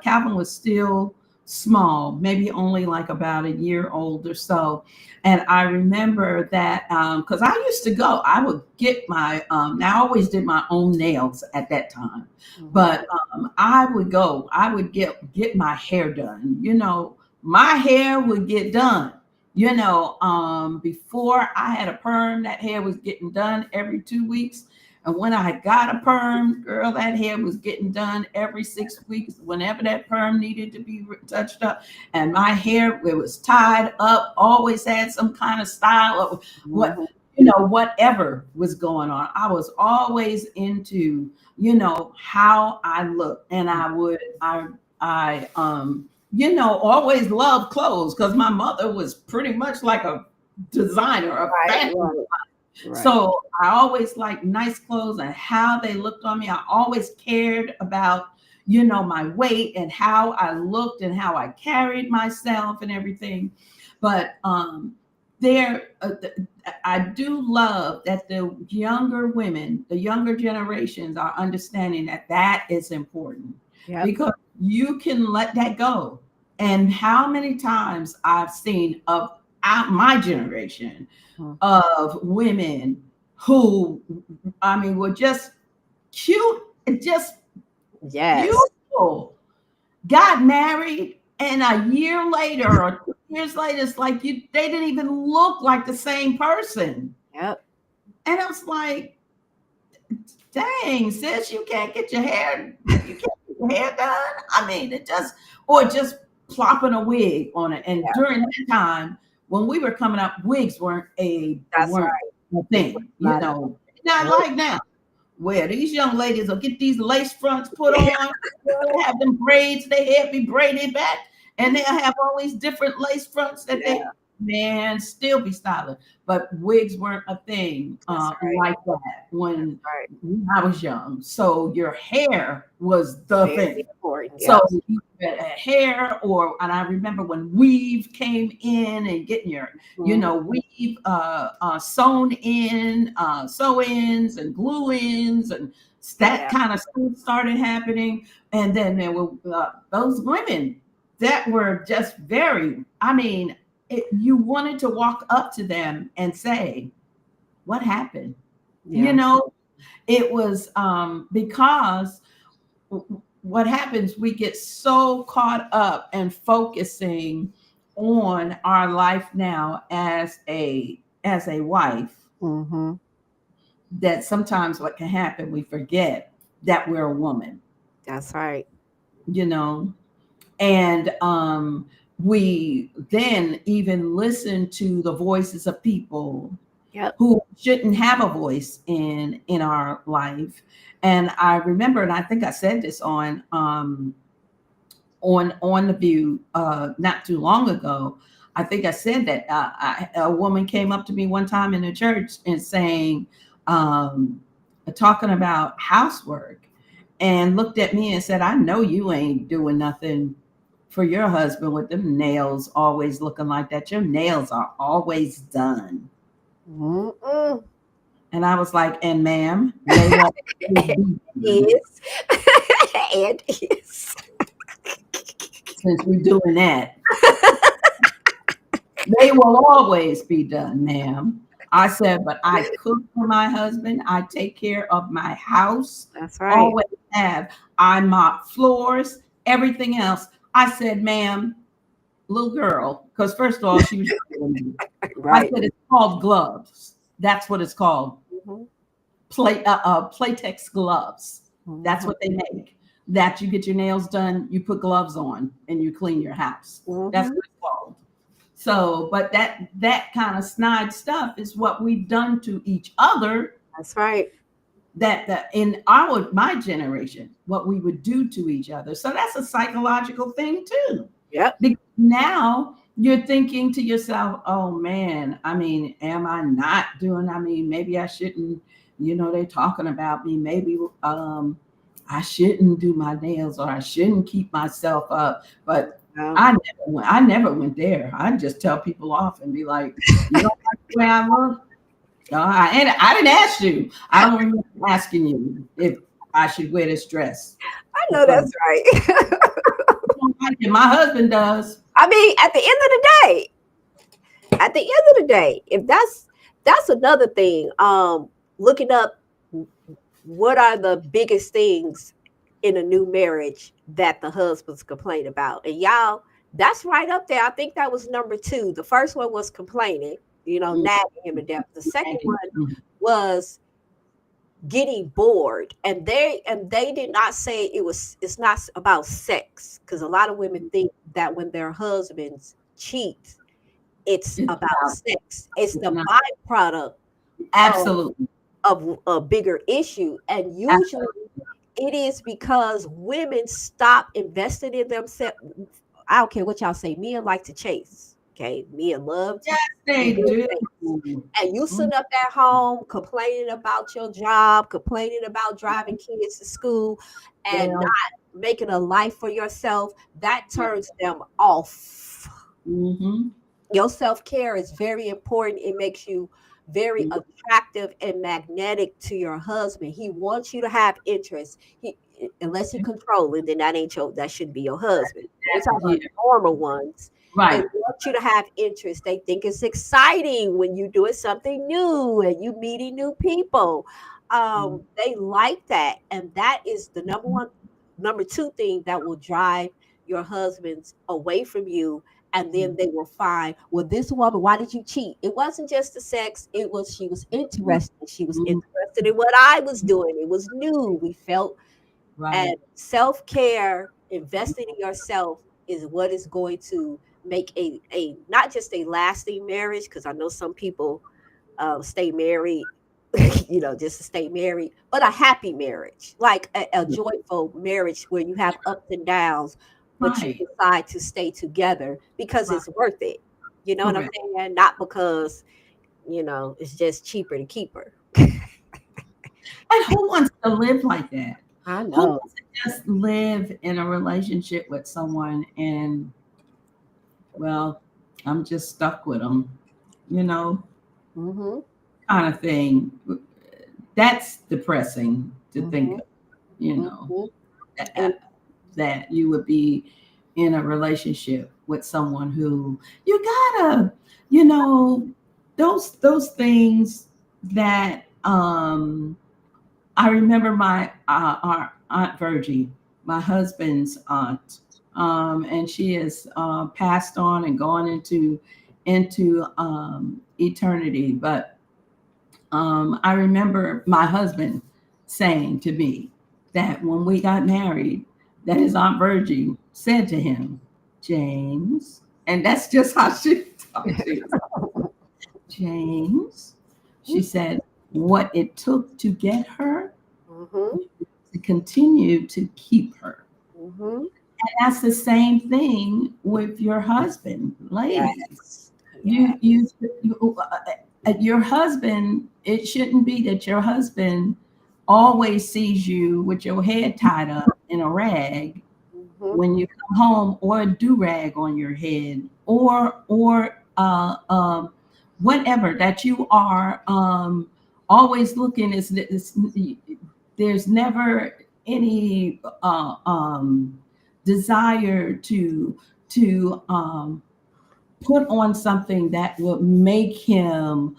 Calvin was still small, maybe only like about a year old or so. And I remember that because I used to go, I would get my, I always did my own nails at that time, but I would get my hair done. You know, my hair would get done. You know, before I had a perm, that hair was getting done every 2 weeks. And when I got a perm, girl, that hair was getting done every 6 weeks, whenever that perm needed to be touched up. And my hair, it was tied up, always had some kind of style of what, you know, whatever was going on. I was always into, you know, how I look. And I you know, always loved clothes because my mother was pretty much like a designer, a fashion designer. Right. So I always liked nice clothes and how they looked on me. I always cared about, you know, my weight and how I looked and how I carried myself and everything. But I do love that the younger women, the younger generations are understanding that that is important. Yep. Because you can let that go. And how many times I've seen of my generation of women who, I mean, were just cute and just beautiful, got married, and a year later or 2 years later, it's like they didn't even look like the same person. Yep. And I was like, dang, sis, you can't get your hair done. I mean, or just plopping a wig on it. And during that time, when we were coming up, wigs weren't a thing, you know. Not like now, where these young ladies will get these lace fronts put on, have them braids, their hair be braided back, and they'll have all these different lace fronts that they still be styling. But wigs weren't a thing like that when I was young. So your hair was the thing. So you had hair, and I remember when weave came in and getting your, you know, weave sewn in, sew-ins and glue-ins, and that kind of stuff started happening. And then there were those women that were just very, I mean, you wanted to walk up to them and say, what happened? You know, it was because what happens, we get so caught up and focusing on our life now as a wife, that sometimes what can happen, we forget that we're a woman. That's right. You know, and we then even listen to the voices of people who shouldn't have a voice in our life. And I remember, and I think I said this on The View not too long ago. I think I said that a woman came up to me one time in the church and saying, talking about housework, and looked at me and said, I know you ain't doing nothing for your husband with them nails always looking like that. Your nails are always done. And I was like, and ma'am, they won't is. And is. Since we're doing that, they will always be done, ma'am. I said, but I cook for my husband. I take care of my house. That's right. Always have. I mop floors, everything else. I said, ma'am, little girl, because first of all, she was I said, it's called gloves. That's what it's called. Playtex gloves. That's what they make. That you get your nails done, you put gloves on, and you clean your house. That's what it's called. So, but that kind of snide stuff is what we've done to each other. That's right. That in my generation, what we would do to each other. So that's a psychological thing too. Yep. Because now you're thinking to yourself, oh man, I mean, am I not doing? I mean, maybe I shouldn't, you know, they're talking about me. Maybe I shouldn't do my nails or I shouldn't keep myself up. But No. I never went there. I just tell people off and be like, you don't like the way I look? No, I didn't ask you. I don't remember asking you if I should wear this dress. I know that's right. I don't like it. My husband does. I mean, at the end of the day, if that's another thing. Looking up what are the biggest things in a new marriage that the husbands complain about, and y'all, that's right up there. I think that was number 2. The first one was complaining, nagging him to death. The second one was getting bored, and they did not say it's not about sex, because a lot of women think that when their husbands cheat, it's about sex. It's the byproduct Absolutely. of a bigger issue, and usually it is because women stop investing in themselves. I don't care what y'all say, men like to chase. Okay, men love to Yes, they do. And you sit up at home complaining about your job, complaining about driving kids to school, and not making a life for yourself. That turns them off. Mm-hmm. Your self-care is very important. It makes you very attractive and magnetic to your husband. He wants you to have interest. Unless you control it, then that shouldn't be your husband. We're talking about normal ones. Right. They want you to have interest. They think it's exciting when you're doing something new and you meeting new people. They like that. And that is the number 2 thing that will drive your husbands away from you. And then they will find, well, this woman, why did you cheat? It wasn't just the sex. It was, she was interested. She was interested in what I was doing. It was new. We felt, and self-care, investing in yourself is what is going to make a not just a lasting marriage, because I know some people stay married, just to stay married, but a happy marriage, like a joyful marriage where you have ups and downs, but you decide to stay together because it's worth it. You know what I'm saying? Not because, it's just cheaper to keep her. And who wants to live like that? I know. Who wants to just live in a relationship with someone and, well, I'm just stuck with them, kind of thing. That's depressing to think of, that you would be in a relationship with someone who you gotta, those things that I remember our Aunt Virgie, my husband's aunt, and she has passed on and gone into eternity. But I remember my husband saying to me that when we got married, that his Aunt Virgie said to him, James, and that's just how she talked to him. James, she said, what it took to get her, to continue to keep her. And that's the same thing with your husband, ladies. Yes. Your husband, it shouldn't be that your husband always sees you with your head tied up in a rag when you come home, or a do-rag on your head, or whatever, that you are always looking. There's never any desire to put on something that will make him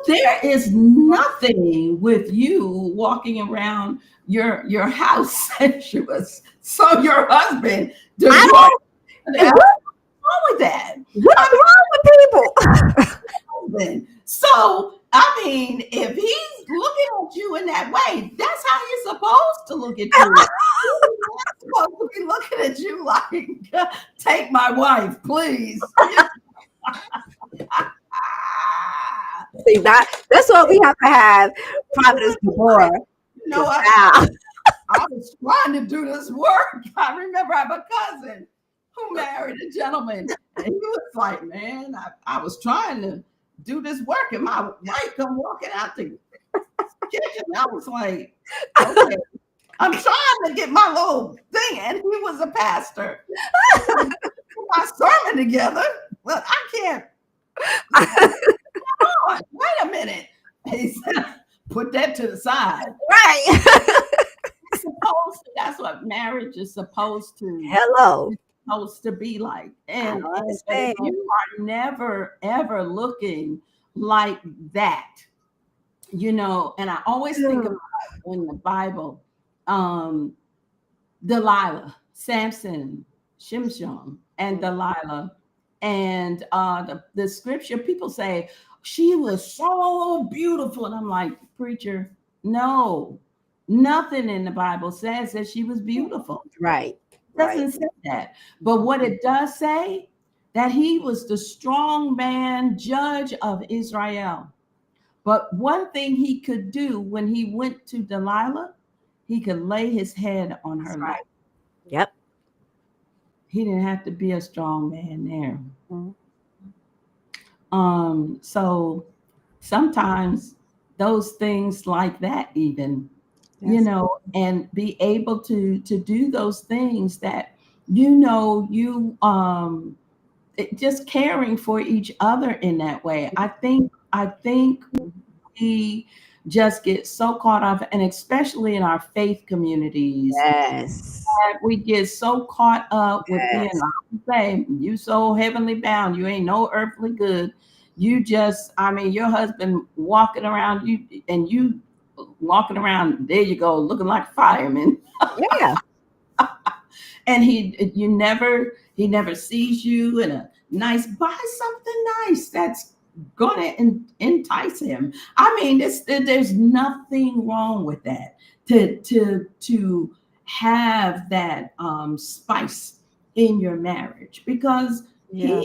there is nothing with you walking around your house sensuous. So your husband what's wrong with that? What's wrong with people? So I mean, if he's looking at you in that way, that's how you're supposed to look at you. He's not supposed to be looking at you like, take my wife, please. See, that's what we have to have, Prophetess Deborah. I was trying to do this work. I remember I have a cousin who married a gentleman, and he was like, man, I was trying to do this work, and my wife come walking out the kitchen. I was like, okay, I'm trying to get my little thing, and he was a pastor. Put my sermon together. Well, I can't. Oh, wait a minute. He said, put that to the side. Right. That's what marriage is supposed to Hello. be like. And I if understand. you are never ever looking like that, and I always think about in the Bible, Delilah, Samson, Shimshon, and Delilah. And the scripture, people say, she was so beautiful. And I'm like, preacher, no, nothing in the Bible says that she was beautiful. Right. It doesn't say that. But what it does say, that he was the strong man judge of Israel. But one thing he could do when he went to Delilah, he could lay his head on her lap. Yep. He didn't have to be a strong man there. Mhm. So sometimes those things like that, even, Yes. and be able to do those things that, just caring for each other in that way. I think we just get so caught up, and especially in our faith communities, Yes. that we get so caught up with being, Yes. say, you so heavenly bound, you ain't no earthly good. You just, your husband walking around you, and you walking around, there you go, looking like a fireman. Yeah. And he never sees you in a nice, buy something nice that's gonna entice him. There's nothing wrong with that. To have that spice in your marriage, because Yeah.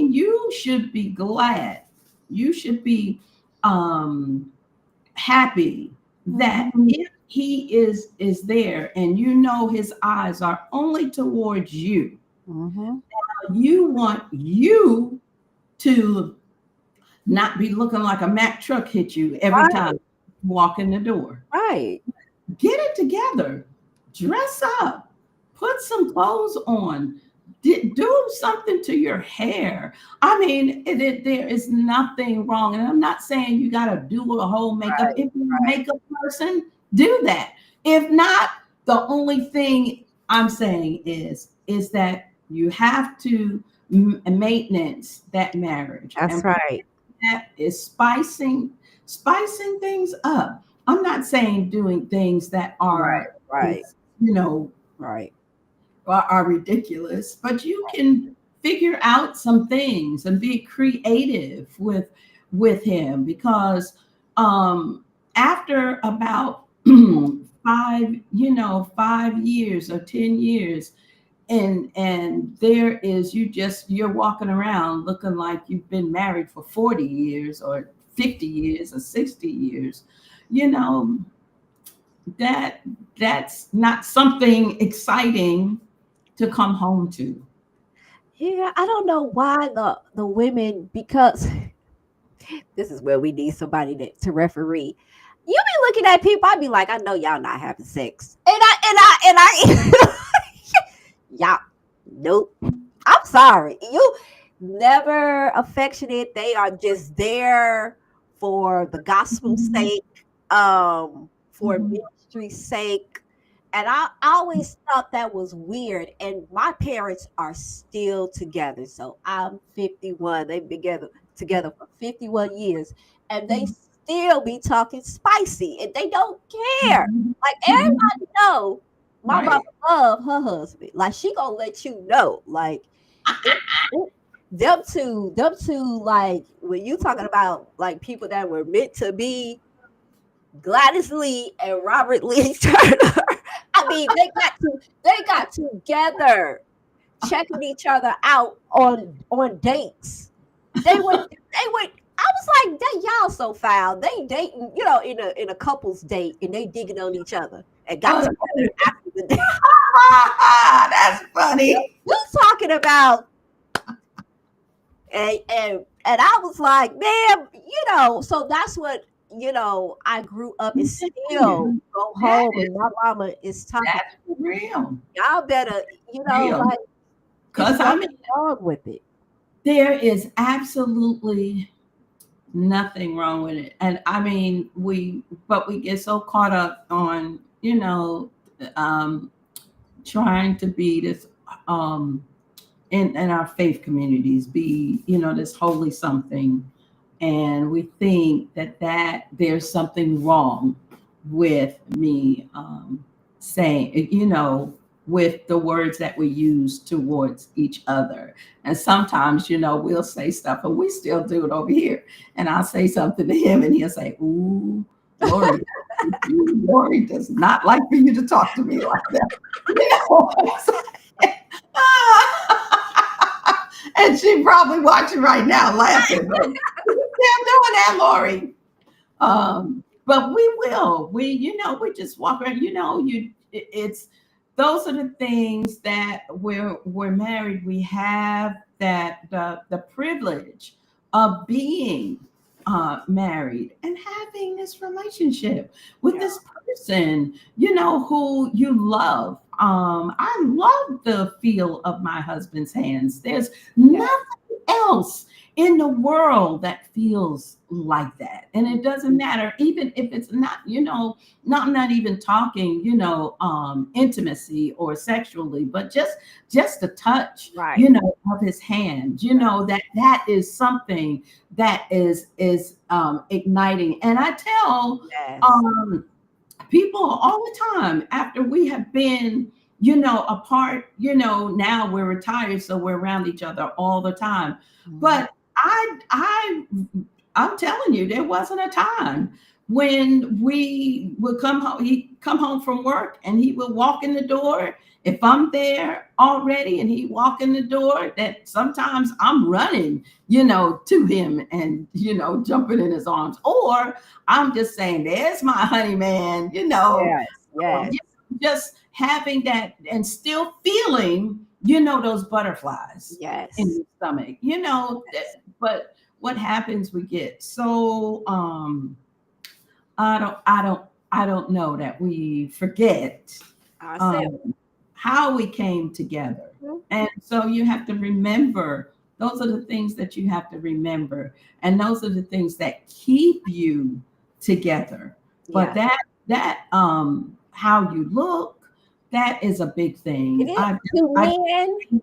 you should be glad. You should be happy that if he is there, and his eyes are only towards you. Mhm. You want you to not be looking like a Mack truck hit you every time you walk in the door. Right. Get it together. Dress up. Put some clothes on. Do something to your hair. There is nothing wrong. And I'm not saying you got to do a whole makeup. Right. If you're a makeup person, do that. If not, the only thing I'm saying is that you have to maintenance that marriage. That's And right. that is spicing things up. I'm not saying doing things that are Right. Right. are ridiculous, but you can figure out some things and be creative with him, because after about 5 years or 10 years, and there is, you're walking around looking like you've been married for 40 years or 50 years or 60 years, that's not something exciting to come home to. Yeah, I don't know why the women, because this is where we need somebody to referee. You be looking at people, I be like, I know y'all not having sex, and I y'all, nope. I'm sorry, you never affectionate. They are just there for the gospel's sake, for ministry's sake. And I always thought that was weird. And my parents are still together. So I'm 51. They've been together for 51 years. And they still be talking spicy. And they don't care. Like, everybody know my mama love her husband. Like, she gonna let you know. Like, them two, like, when you talking about like people that were meant to be, Gladys Lee and Robert Lee Turner. They got together, checking each other out on dates. They went. I was like, y'all so foul. They dating, in a couple's date, and they digging on each other and got together after the date. That's funny. You talking about, and I was like, man, so that's what you know, I grew up and still go That home is, and my mama is talking, that's real. y'all better, you know, Real. like it's Because I nothing mean, wrong with it. there is absolutely nothing wrong with it. And I mean, but we get so caught up on, um, trying to be this, um, in our faith communities, be, this holy something. And we think that there's something wrong with me, saying, with the words that we use towards each other. And sometimes, we'll say stuff, and we still do it over here. And I'll say something to him, and he'll say, "Ooh, Lori, Lori does not like for you to talk to me like that." And she probably watching right now laughing. Like, "I'm doing that, Lori." But we will. We just walk around. It's those are the things that we're married. We have that the privilege of being married and having this relationship with this person, who you love. I love the feel of my husband's hands. There's nothing else in the world that feels like that. And it doesn't matter, even if it's not, not even talking, intimacy or sexually, but just the touch, Right. of his hand, that is something that is igniting. And I tell Yes. people all the time after we have been, apart, now we're retired, so we're around each other all the time. But I'm telling you, there wasn't a time when we would come home. He'd come home from work and he would walk in the door. If I'm there already and he walk in the door, that sometimes I'm running, to him and, jumping in his arms. Or I'm just saying, there's my honey man, Yes. just having that and still feeling, those butterflies Yes. in your stomach, but what happens, we get so I don't know that we forget how we came together. And so you have to remember, those are the things that you have to remember, and those are the things that keep you together. But that how you look, that is a big thing. It is. To men,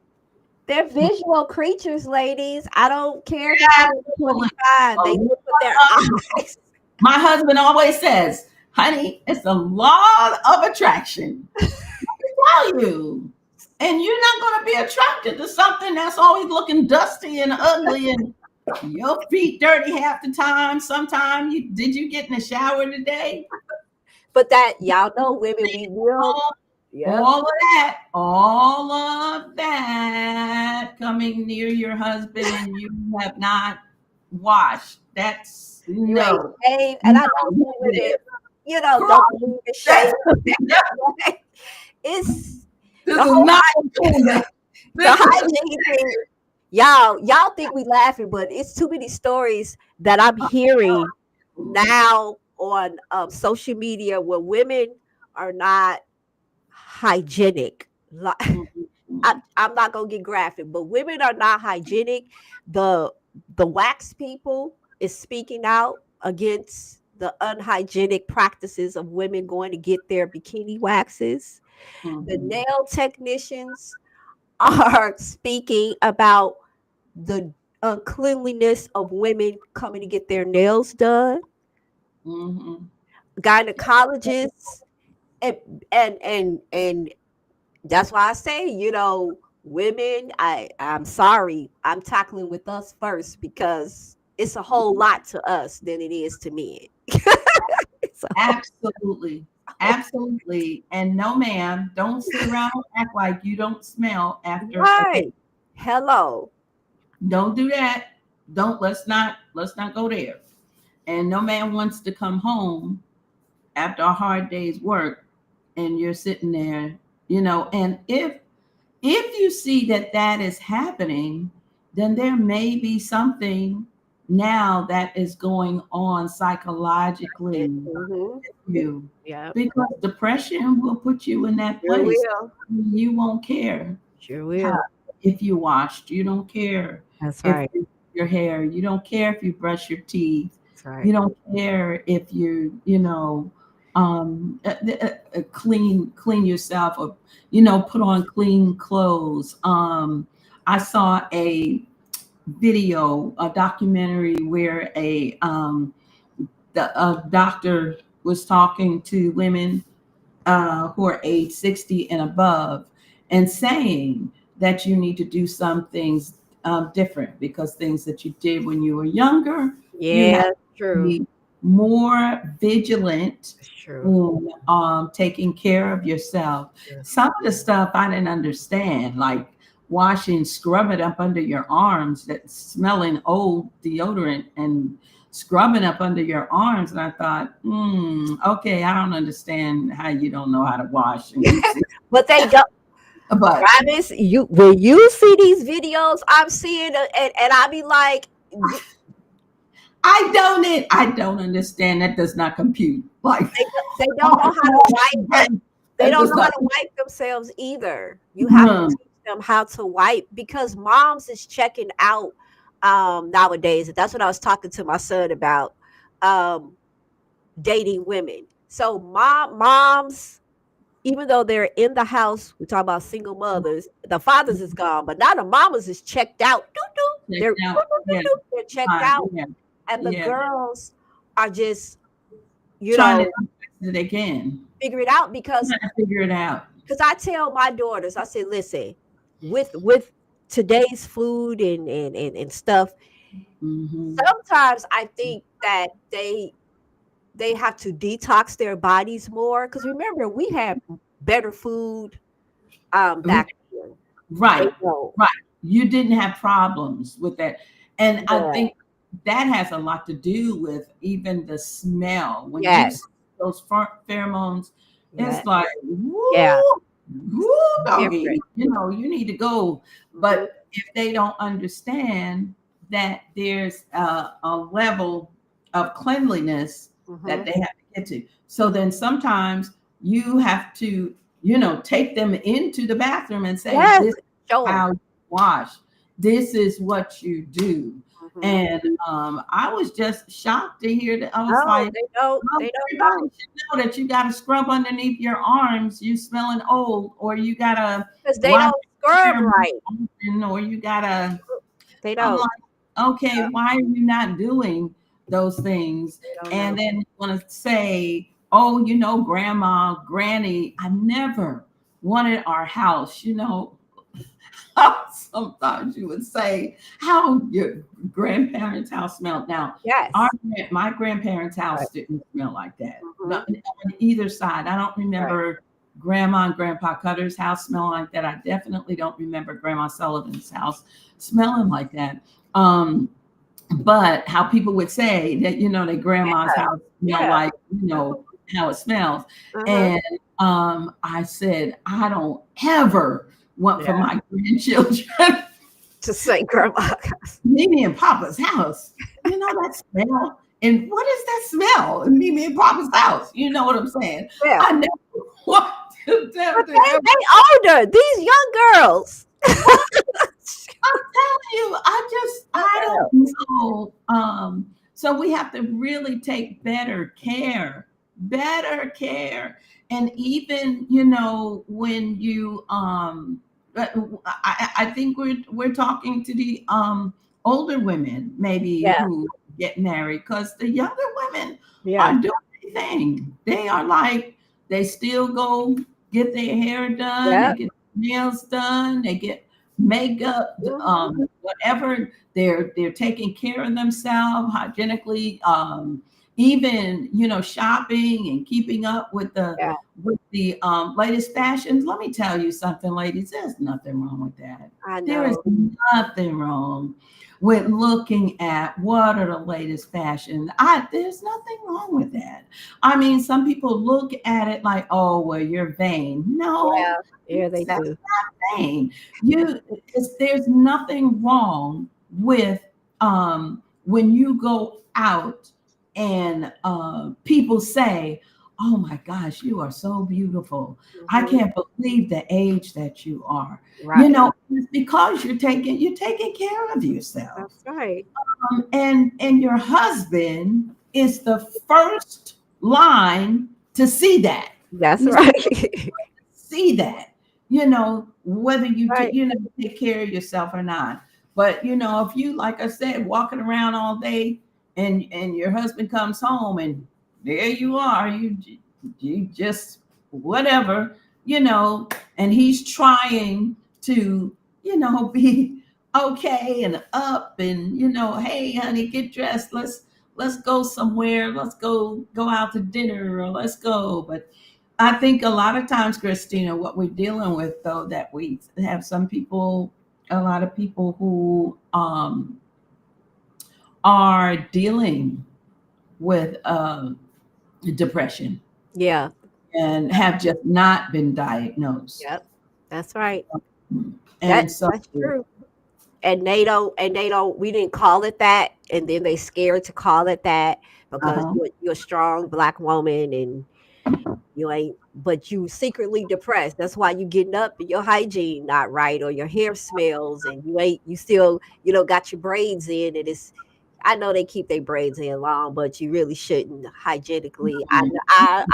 they're visual creatures, ladies. I don't care if it's 25. They look with their eyes. My husband always says, "Honey, it's a law of attraction." I tell you. And you're not going to be attracted to something that's always looking dusty and ugly and your feet dirty half the time. Sometimes did you get in the shower today? But that, y'all know, women, we will. All of that coming near your husband and you have not washed. That's no. And I know women, don't believe in shame. It's this is not the hygiene thing. Y'all think we laughing, but it's too many stories that I'm hearing now on social media where women are not hygienic. I'm not gonna get graphic, but women are not hygienic. The wax people is speaking out against the unhygienic practices of women going to get their bikini waxes. The nail technicians are speaking about the uncleanliness of women coming to get their nails done. Gynecologists and that's why I say, women, I'm sorry, I'm tackling with us first because it's a whole lot to us than it is to men. Absolutely. And no, ma'am, don't sit around and act like you don't smell after. Right. Hello. Don't do that. Let's not go there. And no man wants to come home after a hard day's work and you're sitting there, and if you see that is happening, then there may be something now that is going on psychologically Mm-hmm. with you, Yeah, because depression will put you in that sure place. will. You won't care Sure how, will. if you washed. You don't care That's if right. you do your hair. You don't care if you brush your teeth. That's right. You don't care if clean yourself, or put on clean clothes. I saw a documentary where a doctor was talking to women who are age 60 and above, and saying that you need to do some things different, because things that you did when you were younger, you have Yeah, to true. be more vigilant It's true. in taking care of yourself. Yeah. Some of the stuff I didn't understand, like washing, scrub it up under your arms, that smelling old deodorant, and scrubbing up under your arms. And I thought, okay, I don't understand how you don't know how to wash. And you see, But they don't. but Travis, you when you see these videos I'm seeing, and I be like, I don't understand. That does not compute. Like, they don't know how to wipe. that They don't does know how not. to wipe themselves either. You have to teach them how to wipe, because moms is checking out nowadays. That's what I was talking to my son about, um, dating women. So moms, even though they're in the house, we talk about single mothers, the fathers is gone, but now the mamas is checked out. They're, Checked out. Yeah, they're checked out, yeah, and the yeah. girls are just, Trying to do the best they can. figure it out, because Trying to figure it out. I tell my daughters, I say, listen, with today's food and stuff, Mhm. sometimes I think that they have to detox their bodies more, because remember, we had better food back then. Right, They don't. right. You didn't have problems with that. And I Yeah. think that has a lot to do with even the smell. When you Yes. see those pheromones, Yeah. it's like, woo, Yeah. woo, doggy. Different. You need to go. But if they don't understand that there's a level of cleanliness that Mhm. they have to get to. So then sometimes you have to, take them into the bathroom and say, Yes. this is Show 'em. how you wash. This is what you do. Mhm. And I was just shocked to hear that. I was No, like, they don't. oh, They don't know. everybody should know that you got to scrub underneath your arms. You smelling old, or you got to Because they wipe don't scrub your right. often, or you got to. They I'm don't. like, okay, why are you not doing those things? They don't And know. then want to say, oh, grandma, granny, I never wanted our house, sometimes you would say how your grandparents' house smelled. Now, Yes. my grandparents' house Right. didn't smell like that. Mhm. Not on either side. I don't remember Grandma and Grandpa Cutter's house smelling like that. I definitely don't remember Grandma Sullivan's house smelling like that. But how people would say that, their grandma's house smell Yeah. like, how it smells. Uh-huh. And I said, I don't ever want for my grandchildren To say grandma. Mimi and Papa's house. That smell. And what is that smell in Mimi and Papa's house? You know what I'm saying? Yeah. I never want to But they older. These young girls. I'm telling you, I don't know. So we have to really take better care. And even, when you I think we're talking to the older women maybe who get married, because the younger women are doing their thing. They are like, they still go get their hair done, they get nails done, they get makeup, whatever. They're taking care of themselves hygienically, even shopping and keeping up with the latest fashions. Let me tell you something, ladies, there's nothing wrong with that. I know. There is nothing wrong with looking at what are the latest fashion. There's nothing wrong with that. I mean, some people look at it like, oh, well, you're vain. No, Yeah, they that's do. not vain. There's nothing wrong with when you go out and people say, "Oh my gosh, you are so beautiful. I can't believe the age that you are." Right. You know, it's because you're taking care of yourself. That's right. And your husband is the first line to see that. That's He's right. see that, you know, whether you Right. take care of yourself or not. But you know, if you, like I said, walking around all day and your husband comes home and there you are, you just whatever, you know, and he's trying to, you know, be okay and up and, you know, hey honey, get dressed, let's go somewhere, let's go out to dinner or let's go. But I think a lot of times, Christina, what we're dealing with, though, that we have a lot of people who are dealing with depression Yeah. and have just not been diagnosed. Yep. That's right. And so, That's true. And they don't, we didn't call it that. And then they scared to call it that because uh-huh. you're a strong Black woman and you ain't, but you secretly depressed. That's why you getting up and your hygiene not right or your hair smells and you still, got your braids in and I know they keep their braids in long, but you really shouldn't hygienically. I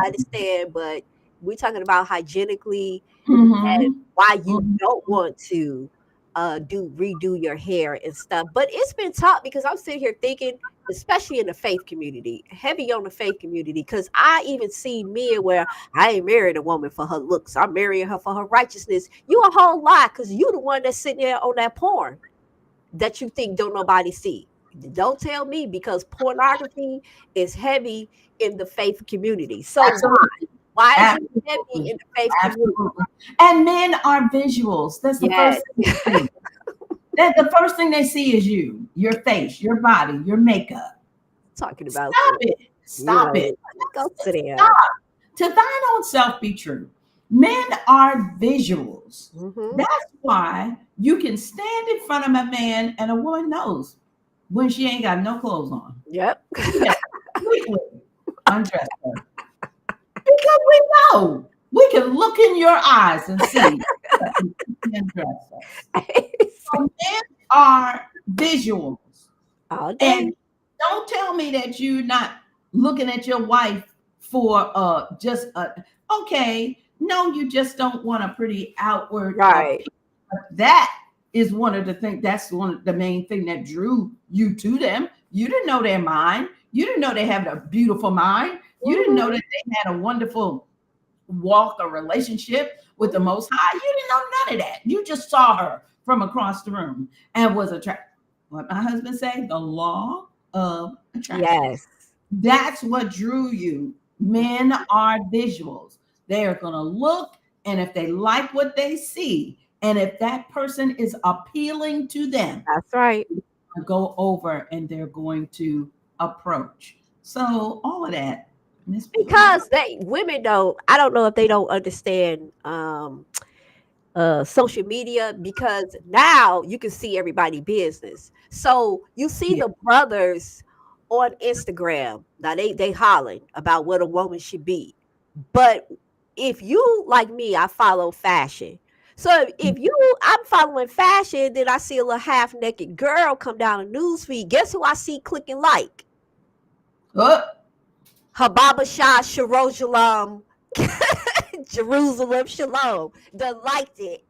understand, but we're talking about hygienically and why you don't want to redo your hair and stuff. But it's been taught because I'm sitting here thinking, especially in the faith community, heavy on the faith community, because I even see men where I ain't marrying a woman for her looks. I'm marrying her for her righteousness. You a whole lot because you the one that's sitting there on that porn that you think don't nobody see. Don't tell me, because pornography is heavy in the faith community. So why is it heavy in the faith community? And men are visuals. That's the first thing they see. The first thing they see is you, your face, your body, your makeup. Talking about Stop it. Go sit there. Stop. To thine own self be true. Men are visuals. That's why you can stand in front of a man and a woman knows when she ain't got no clothes on. Yep. Completely undress her. Because we know. We can look in your eyes and see undress us. So men are visuals. And don't tell me that you're not looking at your wife for okay. No, you just don't want a pretty outward. Right. That is one of the things. That's one of the main thing that drew you to them. You didn't know their mind. You didn't know they had a beautiful mind. You didn't know that they had a wonderful walk or relationship with the Most High. You didn't know none of that. You just saw her from across the room and was attracted. What my husband say? The law of attraction. Yes. That's what drew you. Men are visuals. They are going to look, and if they like what they see, and if that person is appealing to them, that's right. Go over and they're going to approach. So all of that. Because women don't, I don't know if they don't understand social media, because now you can see everybody's business. So you see the brothers on Instagram. Now they hollering about what a woman should be. But if you, like me, I follow fashion. So if I'm following fashion, then I see a little half-naked girl come down the newsfeed. Guess who I see clicking like? Hababa Shah Jerusalem Shalom. Done liked it.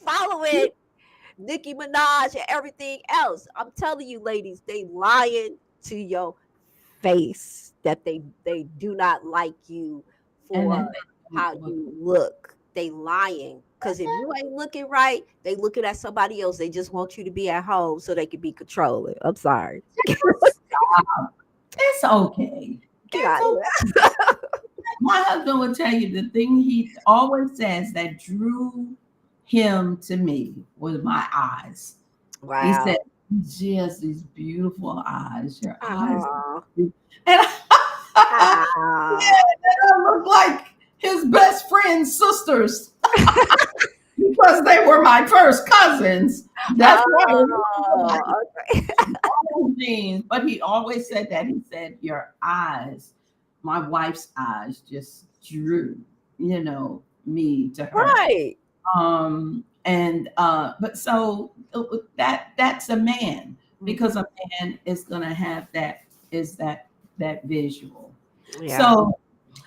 Following Nicki Minaj and everything else. I'm telling you, ladies, they lying to your face that they do not like you for how you look. They lying. Because if you ain't looking right, they looking at somebody else. They just want you to be at home so they can be controlling. I'm sorry. It's okay. My husband would tell you the thing he always says that drew him to me was my eyes. Wow. He said, she has these beautiful eyes. Your eyes. And I look like his best friend's sisters. because they were my first cousins. That's why. Okay. Jeans. But he always said that. He said, "Your eyes, my wife's eyes, just drew, me to her." Right. But so that's a man, because a man is gonna have that visual. Yeah.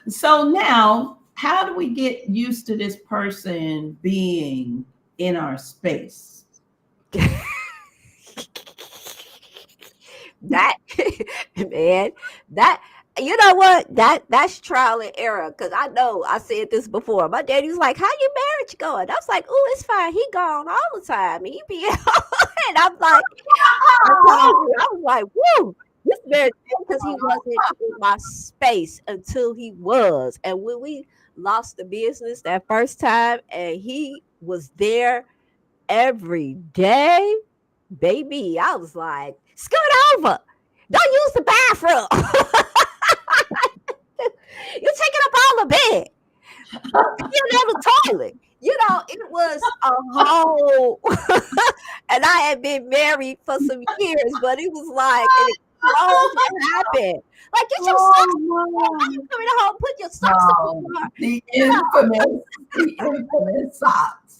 So now, how do we get used to this person being in our space? That man, that you know what? That's trial and error. Cause I know I said this before. My daddy's like, "How your marriage going?" I was like, "Oh, it's fine. He gone all the time. He be out." And I'm like, I was like, "Woo." This marriage, because he wasn't in my space until he was. And when we lost the business that first time, and he was there every day, baby, I was like, scoot over. Don't use the bathroom. You're taking up all the bed. You're on the toilet. It was a whole, and I had been married for some years, but it was like an explosion happened. Like, get your socks on. You coming home, put your socks on. The infamous socks.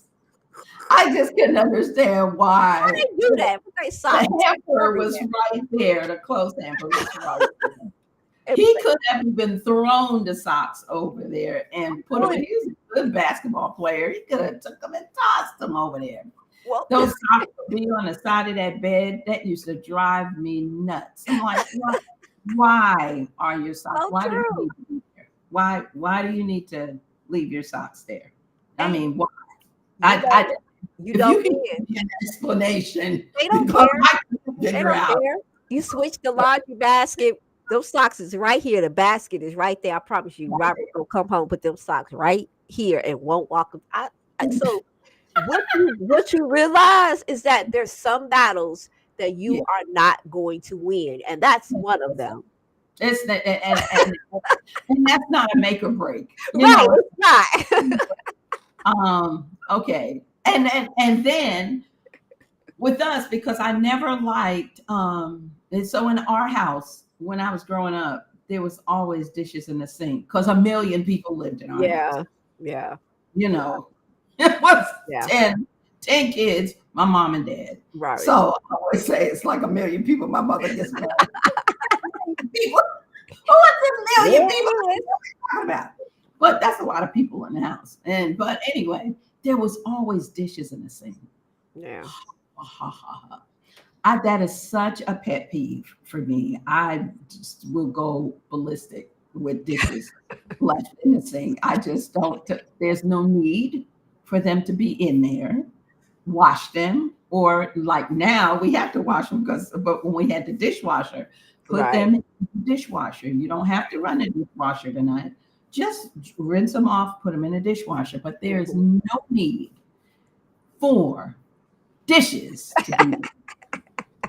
I just couldn't understand why. How they do that with their socks? The hamper was right there. The clothes hamper was right there. He could have even thrown the socks over there and put them. He was a good basketball player. He could have took them and tossed them over there. Well, those socks would be on the side of that bed. That used to drive me nuts. I'm like, why are your socks? So Do you need to be there? Why do you need to leave your socks there? I mean, why? You don't give an explanation. They don't care. They don't care. You switch the laundry basket. Those socks is right here. The basket is right there. I promise you, Robert will come home, put them socks right here, and won't walk them. So what you realize is that there's some battles that you are not going to win, and that's one of them. It's and that's not a make or break. Right, it's not. Okay. And then with us, because I never liked and so in our house when I was growing up, there was always dishes in the sink because a million people lived in our house. Yeah. It was 10 kids, my mom and dad. Right. So I always say it's like a million people. My mother gets mad. People. What's a million people? What are you talking about? But that's a lot of people in the house. But anyway, there was always dishes in the sink. Yeah. That is such a pet peeve for me. I just will go ballistic with dishes left in the sink. I just don't. There's no need for them to be in there. Wash them, or like now we have to wash them but when we had the dishwasher, put them in the dishwasher. You don't have to run the dishwasher tonight. Just rinse them off, put them in the dishwasher. But there is no need for dishes to be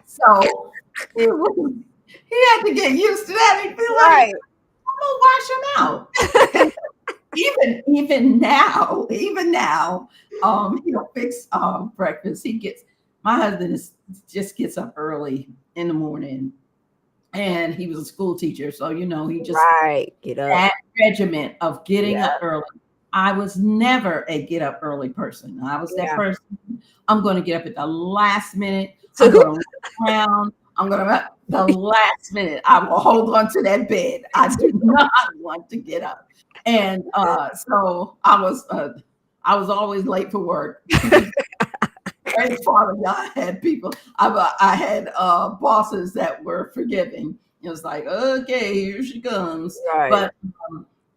so he had to get used to that. He'd be like, I'm gonna wash them out. even now, he'll fix breakfast. My husband just gets up early in the morning, and he was a school teacher, so he just get up. That regiment of getting up early. I was never a get up early person. I was that person. I'm going to get up at the last minute. I'm going to look around. The last minute. I will hold on to that bed. I do not want to get up. And so I was always late for work. Thank Father God, I had people. I had bosses that were forgiving. It was like, okay, here she comes. Right. But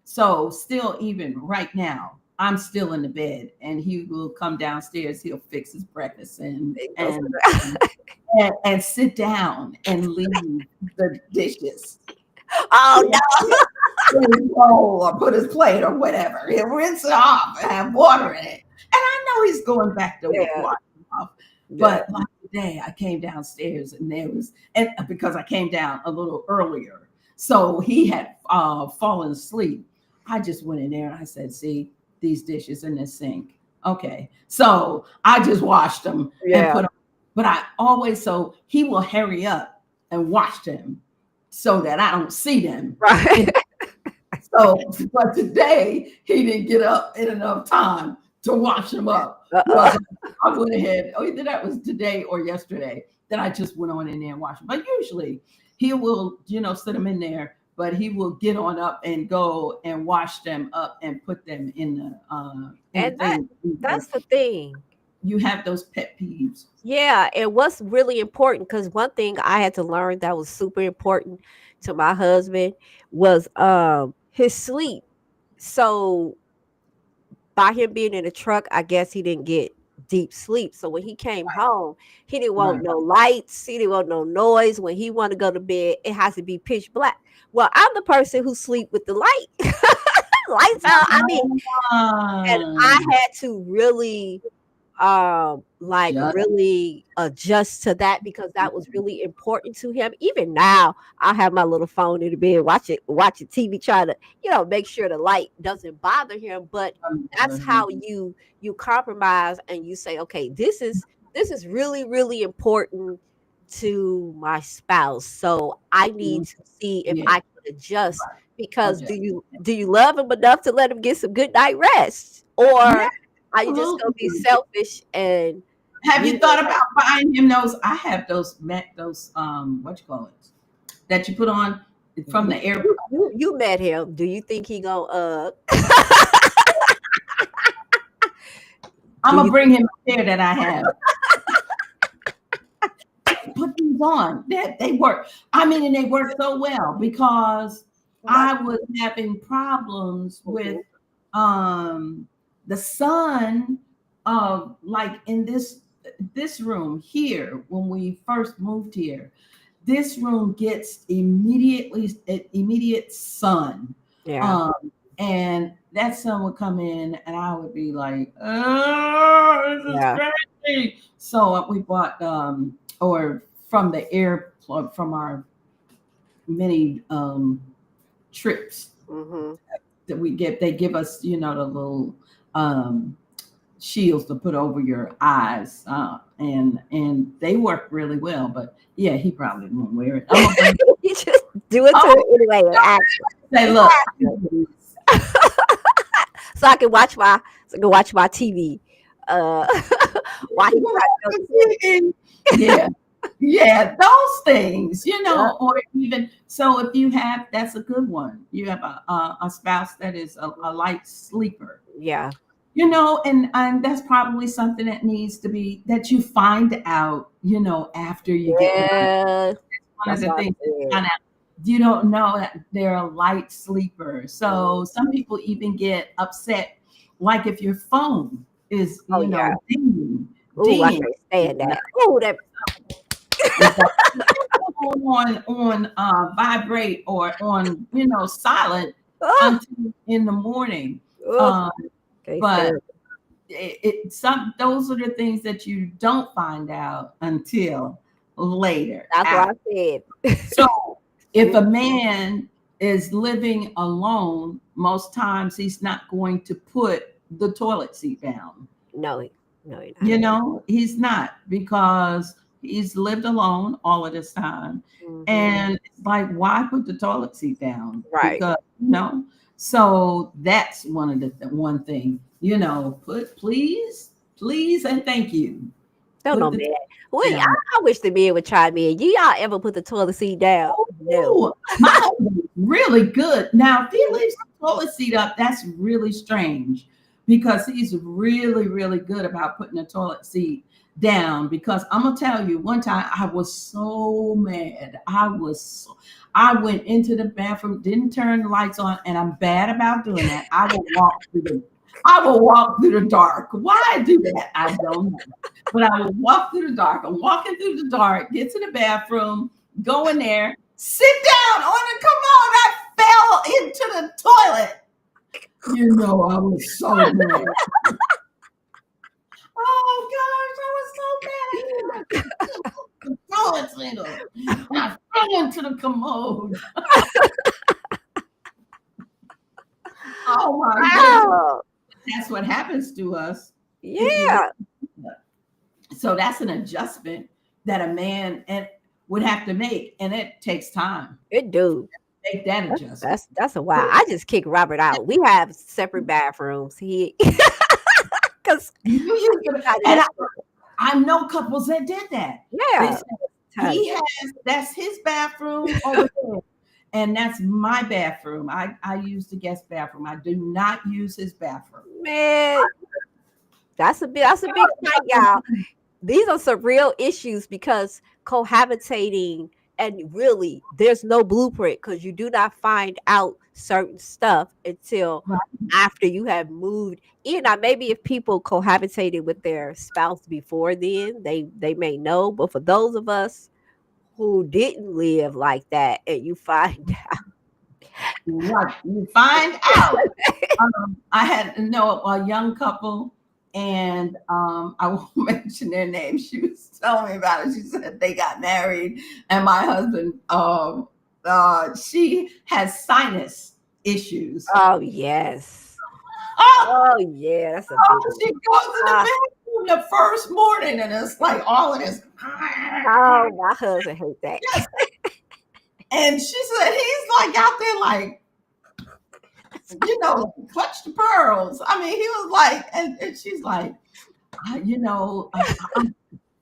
so still, even right now, I'm still in the bed, and he will come downstairs. He'll fix his breakfast and sit down and leave the dishes. Oh no! Or put his plate or whatever. He'll rinse it off and have water in it. And I know he's going back to water off. But like today, I came downstairs and because I came down a little earlier, so he had fallen asleep. I just went in there and I said, "See these dishes in the sink? Okay. So I just washed them and put them, but I always, so he will hurry up and wash them so that I don't see them. Right. So, but today he didn't get up in enough time to wash them up. Well, I went ahead. Oh, either that was today or yesterday. Then I just went on in there and washed them. But usually he will, sit them in there, but he will get on up and go and wash them up and put them in the And that's the thing. You have those pet peeves. Yeah, and what's really important, because one thing I had to learn that was super important to my husband was his sleep. So by him being in the truck, I guess he didn't get deep sleep. So when he came home, he didn't want no lights, he didn't want no noise. When he wanted to go to bed, it has to be pitch black. Well, I'm the person who sleep with the light. Lights out. I mean, and I had to really really adjust to that, because that was really important to him. Even now, I have my little phone in the bed, watching TV, trying to make sure the light doesn't bother him. But that's how you compromise, and you say, okay, this is really, really important to my spouse, so I need to see if I can adjust. Because do you love him enough to let him get some good night rest, or are you just gonna be selfish? And have you thought about buying him those? I have those what you call it, that you put on from the airport. You met him. Do you think he gonna I'm gonna bring him a pair that I have. Put these on. They work. I mean, and they work so well, because I was having problems with the sun, like in this room here. When we first moved here, this room gets immediate sun. And that sun would come in and I would be like, oh, this is crazy. So we bought or from the airport, from our many trips that we get, they give us, the little shields to put over your eyes, and they work really well. But yeah, he probably won't wear it. You just do it to it anyway. Say, look, so I can watch my TV. Yeah, those things, or even so, if you have, that's a good one. You have a spouse that is a light sleeper. Yeah. And that's probably something that needs to be, that you find out, after you get married. One of the things you find out, you don't know that they're a light sleeper. So some people even get upset, like if your phone is, dinging. I can't stand that. That on vibrate or on silent until in the morning. But those are the things that you don't find out until later. That's what I said. So if a man is living alone, most times he's not going to put the toilet seat down. No, he's not, because he's lived alone all of this time. And it's like, why put the toilet seat down? Right. Because, so that's one thing, put please, and thank you. Don't know, man. Wait, I wish the men would chime in. Y'all ever put the toilet seat down? No. My husband is really good. Now, if he leaves the toilet seat up, that's really strange, because he's really, really good about putting the toilet seat down. Because I'm gonna tell you, one time I was so mad. I went into the bathroom, didn't turn the lights on, and I'm bad about doing that. I will walk through the dark. Why I do that, I don't know. But I will walk through the dark. I'm walking through the dark, get to the bathroom, go in there, sit down on the commode. I fell into the toilet. I was so mad. Oh gosh, I was so mad. The toilet seat up. I fell into the commode. Oh my goodness. That's what happens to us, Yeah. So that's an adjustment that a man would have to make, and it takes time. It do. Make that adjustment. That's a while. I just kick Robert out. We have separate bathrooms. He because and I know couples that did that. Yeah. He has, that's his bathroom over there, and that's my bathroom. I use the guest bathroom. I do not use his bathroom. Man, that's a big fight, y'all. These are some real issues because cohabitating, and really there's no blueprint because you do not find out certain stuff until after you have moved in. Now, maybe if people cohabitated with their spouse before then, they may know. But for those of us who didn't live like that, and you find out. Right. You find out. I had a young couple, and I won't mention their name. She was telling me about it. She said they got married, and my husband, she has sinus issues. Oh yes. Oh yeah, that's a big she goes in the bathroom the first morning, and it's like all of this. Oh, my husband hates that. Yes. And she said he's like out there like, clutch the pearls. I mean, he was like, and she's like, it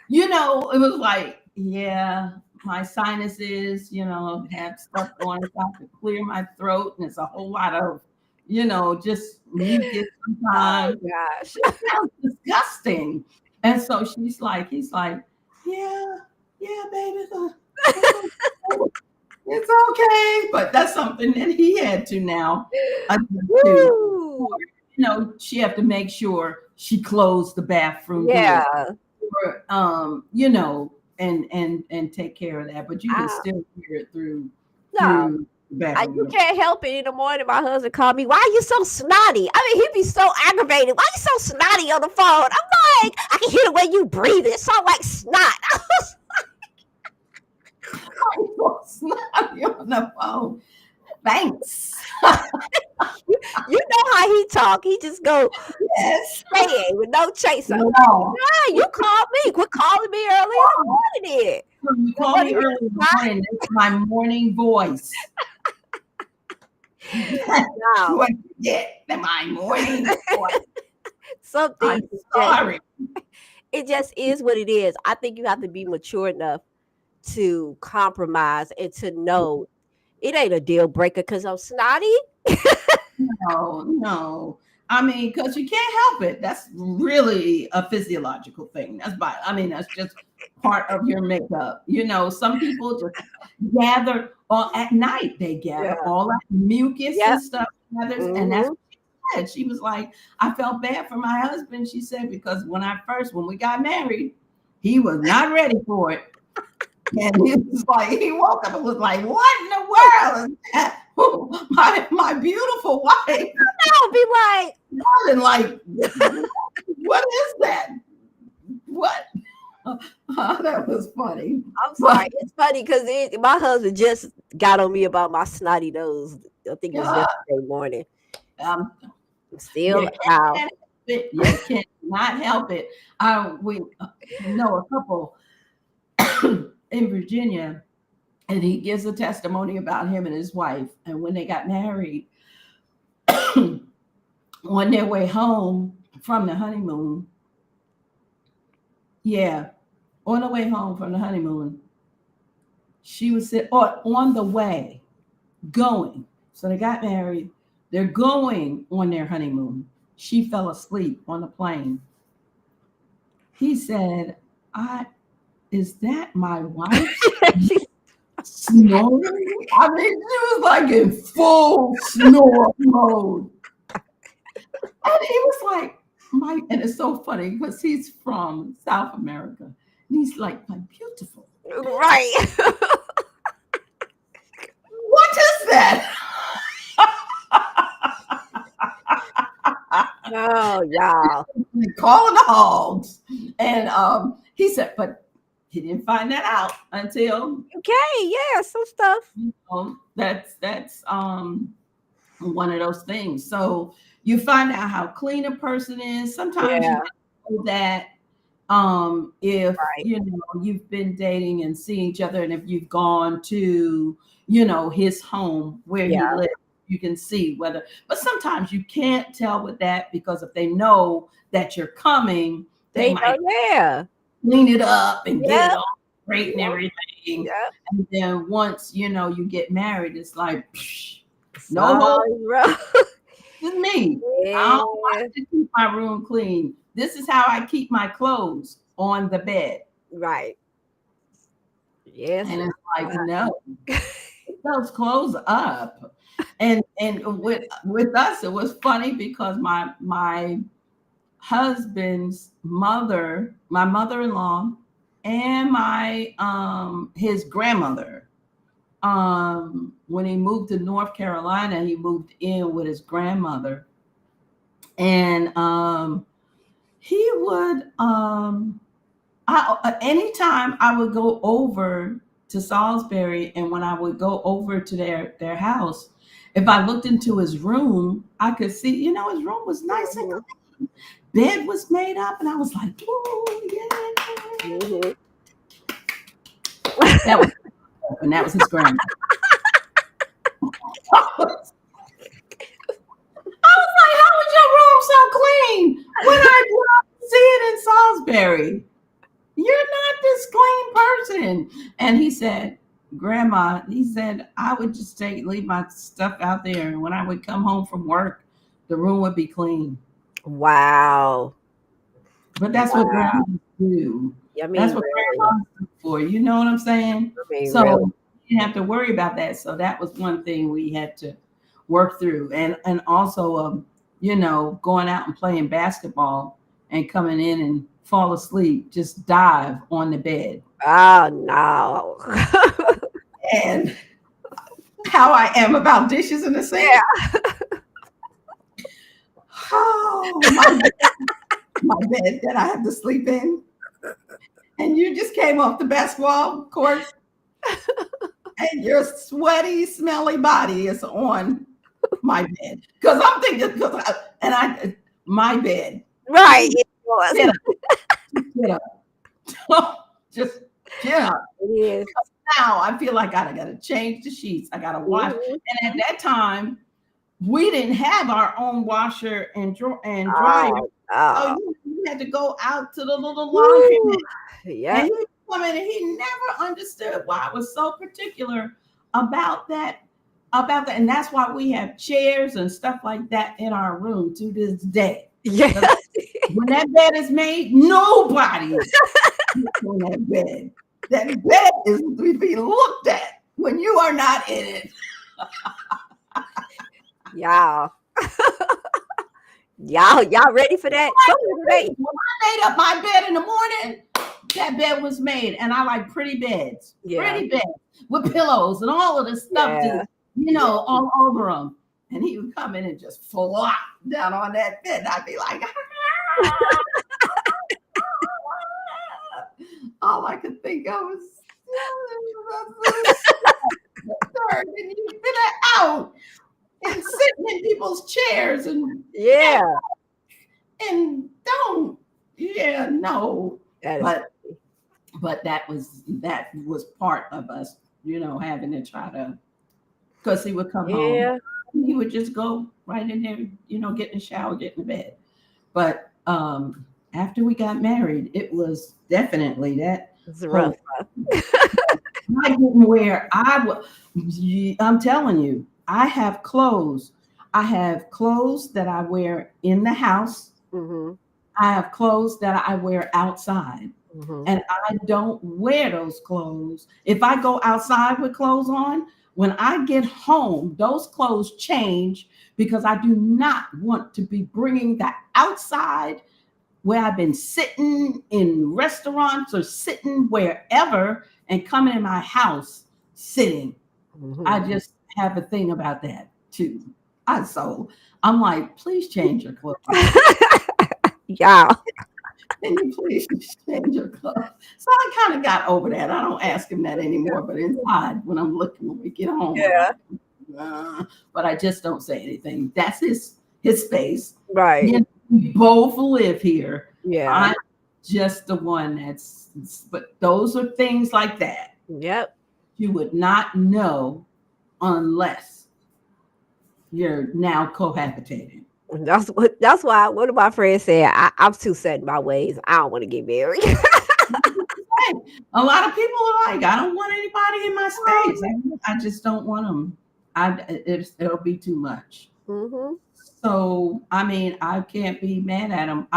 was like, yeah, my sinuses, have stuff going on to clear my throat, and it's a whole lot of, just mucus sometimes. Oh, gosh. It sounds disgusting. And so he's like, yeah, baby, it's okay. But that's something that he had to now. She have to make sure she closed the bathroom door, and take care of that. But you can still hear it through. You can't help it. In the morning, my husband called me. Why are you so snotty? I mean, he'd be so aggravated. Why are you so snotty on the phone? I'm like, I can hear the way you breathe. It sounds like snot. I was like, snotty on the phone. Thanks. You know how he talk. He just go saying with no chaser. No. Yeah, you called me. Quit calling me early in the morning. You call me early in the morning. That's my morning voice. No. What you get? My morning voice. Something. Sorry. It just is what it is. I think you have to be mature enough to compromise and to know it ain't a deal breaker because I'm snotty. No. I mean, because you can't help it. That's really a physiological thing. That's just part of your makeup. Some people just gather at night. They gather all that mucus and stuff together, and that's what she said. She was like, I felt bad for my husband. She said, because when we got married, he was not ready for it. And he was like, he woke up and was like, what in the world is that? My beautiful wife. I'll be like, what is that? What? That was funny. I'm sorry. It's funny because my husband just got on me about my snotty nose. I think it was yesterday morning. Still out. You cannot help it. We know a couple in Virginia, and he gives a testimony about him and his wife. And when they got married, on their way home from the honeymoon, on the way home from the honeymoon, she was on the way going. So they got married. They're going on their honeymoon. She fell asleep on the plane. He said, is that my wife? Snoring? I mean, she was like in full snore mode. And he was like, and it's so funny because he's from South America. And he's like, my beautiful. Right. What is that? Oh, y'all. Calling the hogs. And he said, but he didn't find that out until some stuff. That's one of those things. So you find out how clean a person is. Sometimes know that if Right. you know you've been dating and seeing each other, and if you've gone to his home where he Yeah. lives, you can see whether. But sometimes you can't tell with that, because if they know that you're coming, they They know. might Yeah. clean it up and get it Yep. all straight and Yep. everything. Yep. And then once you get married, it's like psh, no hold. Sorry, bro. This is me. I don't Yeah. like to keep my room clean. This is how I keep my clothes on the bed. Right. Yes. And it's like, no, put those clothes up. And with us, it was funny because my husband's mother, my mother-in-law, and my his grandmother, when he moved to North Carolina, he moved in with his grandmother. And he would anytime I would go over to Salisbury, and when I would go over to their house, if I looked into his room, I could see, his room was nice and clean. Bed was made up, and I was like, oh yeah. Mhm. That was his grandma. I was like, how is your room so clean when I see it in Salisbury? You're not this clean person. And he said, Grandma, he said, I would just leave my stuff out there. And when I would come home from work, the room would be clean. Wow. But that's what grandmas do. I mean, That's what really. grandmas do for you. You know what I'm saying? I mean, So really. you didn't have to worry about that. So that was one thing we had to work through. And also, going out and playing basketball and coming in and fall asleep, just dive on the bed. Oh no. And how I am about dishes in the sink. Yeah. Oh, my bed that I have to sleep in. And you just came off the basketball court, and your sweaty, smelly body is on my bed. Because I'm thinking, my bed. Right. It was. Get up. Just get up. It is. Now I feel like I got to change the sheets. I got to wash. Mhm. And at that time, we didn't have our own washer and dryer. Oh, So you had to go out to the little laundry. yeah. And he would come in, and he never understood why I was so particular about that. And that's why we have chairs and stuff like that in our room to this day. Yeah. When that bed is made, nobody is on that bed. That bed is to be looked at when you are not in it. Y'all. Y'all ready for that? When I made up my bed in the morning, that bed was made, and I like pretty beds, pretty beds with pillows and all of this stuff, all over them. And he would come in and just flop down on that bed. And I'd be like, all I could think of was, and you've been out and sitting in people's chairs and and don't, no. But that was part of us, having to try to, because he would come home. He would just go right in there, get in the shower, get in the bed. But after we got married, it was definitely that. It's rough. I didn't wear. I'm telling you, I have clothes. I have clothes that I wear in the house. Mm-hmm. I have clothes that I wear outside. Mm-hmm. And I don't wear those clothes. If I go outside with clothes on, when I get home, those clothes change, because I do not want to be bringing that outside where I've been sitting in restaurants or sitting wherever and coming in my house sitting. Mm-hmm. I just have a thing about that too. So I'm like, please change your clothes. Y'all. Can you please change your clothes? So I kind of got over that. I don't ask him that anymore, but inside when we get home, but I just don't say anything. That's his space. Right. We both live here. Yeah. I'm just the one but those are things like that Yep. you would not know unless you're now cohabitating. That's why one of my friends said I'm too set in my ways. I don't want to get married. Hey, a lot of people are like, I don't want anybody in my space. I just don't want them. It'll be too much. Mm-hmm. So I mean, I can't be mad at them.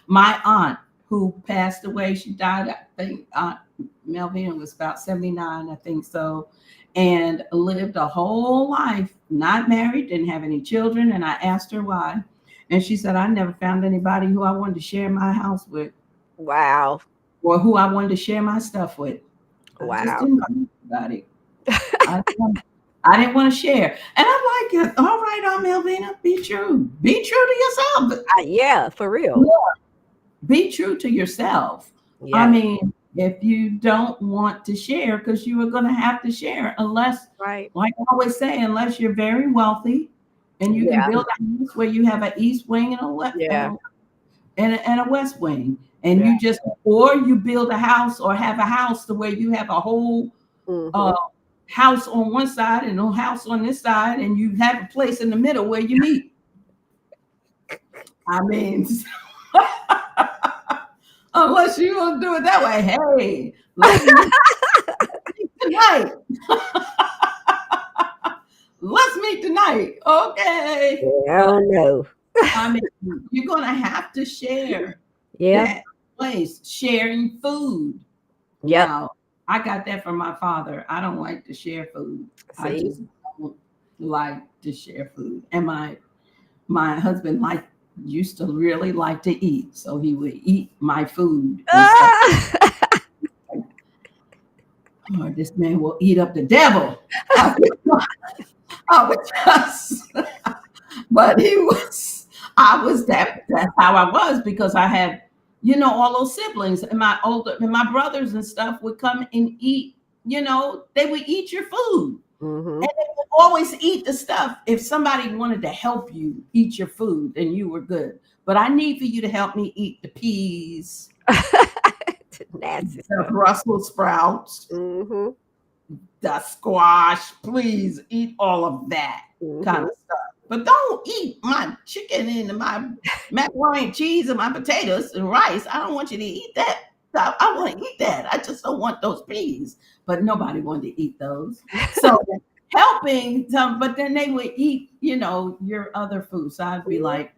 My aunt who passed away, she died. I think Aunt Melvina was about 79, I think so, and lived a whole life, not married, didn't have any children. And I asked her why, and she said, I never found anybody who I wanted to share my house with, Wow. or who I wanted to share my stuff with. I just Wow. didn't find anybody. I didn't want to share. And I'm like, all right, Aunt Melvina, be true. Be true to yourself. Yeah, for real. Be true to yourself. Yeah. I mean, if you don't want to share, because you are going to have to share, unless, Right. like I always say, unless you're very wealthy and you can build a house where you have an east wing and a west and a west wing. And you just, or you build a house or have a house to where you have a whole house on one side and a house on this side, and you have a place in the middle where you meet. I mean, unless you want to do it that way, hey, let's meet tonight. Let's meet tonight, okay? I don't know. I mean, you're gonna have to share. Yeah. That place, sharing food. Yeah. Now, I got that from my father. I don't like to share food. See? I just don't like to share food. And my husband used to really like to eat, so he would eat my food. Oh, this man will eat up the devil. I would just, but that's how I was, because I had, all those siblings, and my brothers and stuff would come and eat, they would eat your food. Mm-hmm. And they would always eat the stuff. If somebody wanted to help you eat your food, then you were good. But I need for you to help me eat the peas, the Brussels sprouts, the squash. Please eat all of that kind of stuff. But don't eat my chicken and my macaroni and cheese and my potatoes and rice. I don't want you to eat that stuff. I want to eat that. I just don't want those peas. But nobody wanted to eat those. So helping them, but then they would eat, your other food. So I'd be like,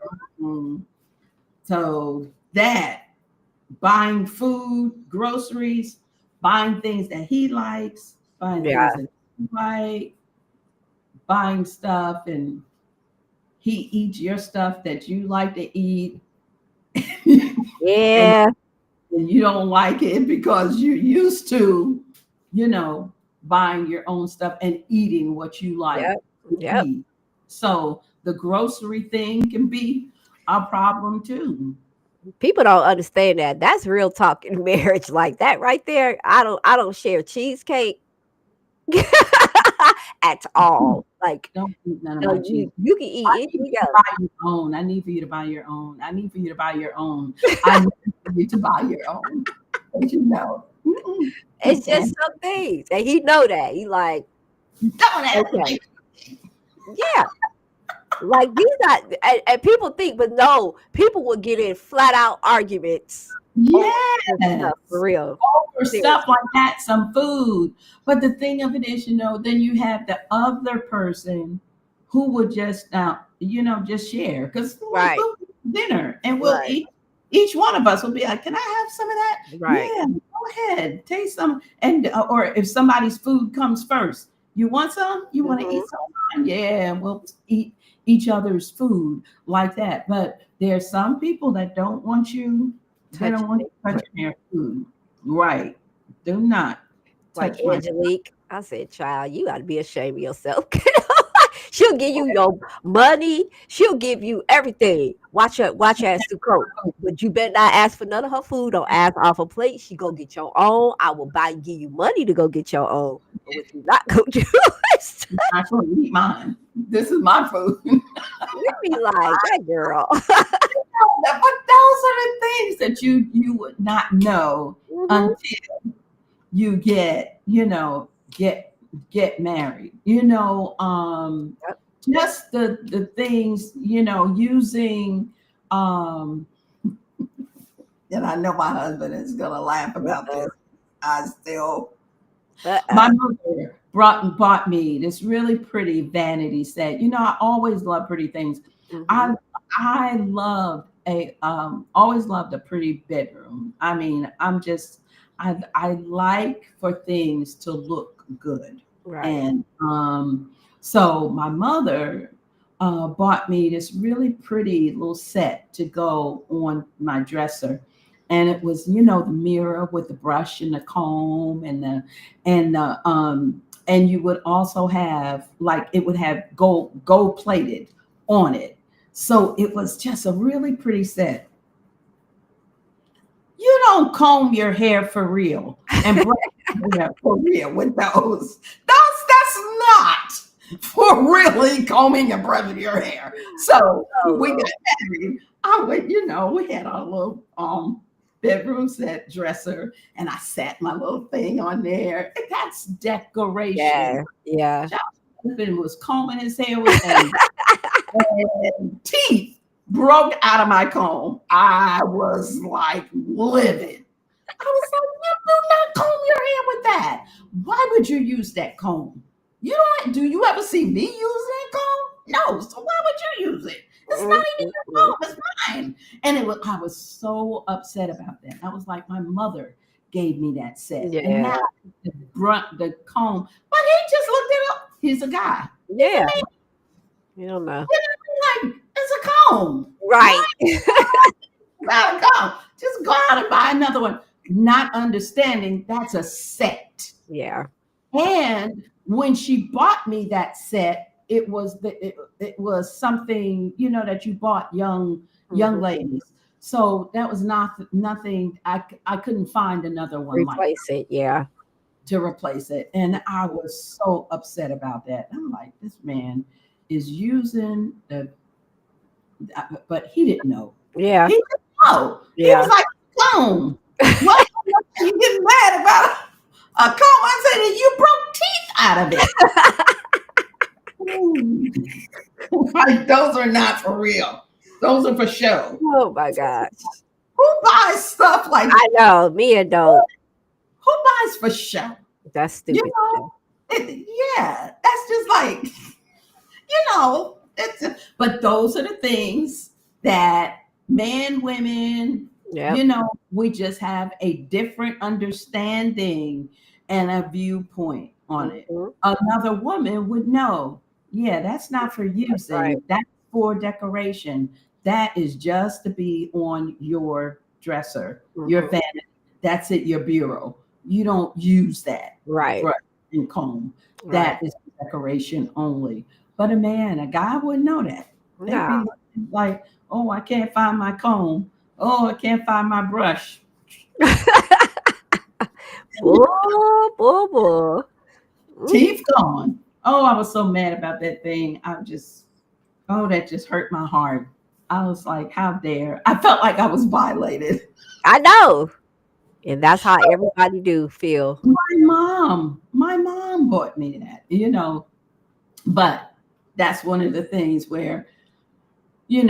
So that, buying food, groceries, buying things that he likes, buying things that he likes, buying stuff, and he eats your stuff that you like to eat. Yeah. And you don't like it because you're used to, buying your own stuff and eating what you like. Yep. So the grocery thing can be a problem too. People don't understand that. That's real talk in marriage, like that right there. I don't share cheesecake at all. Like, don't eat none of my cheese. You can eat anything else. Buy your own. I need for you to buy your own. I need for you to buy your own. I need for you to buy your own. But It's just some things, and he know that. He like, okay. Yeah. Like these are, and people think, but no, people will get in flat out arguments. Yeah, for real. Over stuff like that, some food. But the thing of it is, then you have the other person who would just just share, because we'll go to dinner and we'll eat. Each one of us will be like, "Can I have some of that?" Right. Yeah, go ahead, taste some. And or if somebody's food comes first, you want some? You want to eat some? Yeah, we'll eat each other's food like that. But there's some people that don't want you. They don't want you touching their food. Right. Do not. Like Angelique, I said, child, you got to be ashamed of yourself. She'll give you your money. She'll give you everything. Watch her ass to cook. But you better not ask for none of her food. Don't ask off her plate. She go get your own. I will give you money to go get your own. But what you not go do is I'm going to eat mine. This is my food. You be like, that girl. But are the things that you would not know until you get married. Yep. Just the things, using and I know my husband is gonna laugh about this. I still my mother bought me this really pretty vanity set. I always love pretty things. I loved always loved a pretty bedroom. I mean, I like for things to look good. Right. And so my mother bought me this really pretty little set to go on my dresser. And it was, the mirror with the brush and the comb and you would also have, like, it would have gold plated on it. So it was just a really pretty set. You don't comb your hair for real and brush your hair for real with those. That's not for really combing and brushing your hair. So we got married. We had our little bedroom set dresser, and I sat my little thing on there. And that's decoration. Yeah. My husband was combing his hair and teeth broke out of my comb. I was like livid. I was like, you do not comb your hair with that. Why would you use that comb? Do you ever see me use that comb? No. So why would you use it? It's not even your comb, it's mine. And I was so upset about that. I was like, my mother gave me that set. Yeah. And now the comb, but he just looked it up. He's a guy. Yeah. You don't know. Like, it's a comb. Right. Not a comb. Just go out and buy another one. Not understanding that's a set. Yeah. And when she bought me that set, it was something, that you bought young ladies. So that was nothing. I couldn't find another one Replace it. Yeah. to replace it. And I was so upset about that. I'm like, this man is using but he didn't know. Yeah. He didn't know. Yeah. He was like, comb. What are you getting mad about a comb? I said, you broke teeth out of it. Like, those are not for real. Those are for show. Oh my gosh. Who buys stuff like that? I know. Me and don't. Who buys for show? That's stupid. Yeah, that's just like, but those are the things that men, women, we just have a different understanding and a viewpoint on it. Another woman would know, that's not for using. Right. That's for decoration. That is just to be on your dresser, your vanity. That's it, your bureau. You don't use that. Right. And comb. That is decoration only. But a guy wouldn't know that. They'd be like, oh, I can't find my comb. Oh, I can't find my brush. Teeth gone. Oh, I was so mad about that thing. That just hurt my heart. I was like, how dare. I felt like I was violated. I know. And that's how everybody do feel. My mom bought me that, but that's one of the things where, you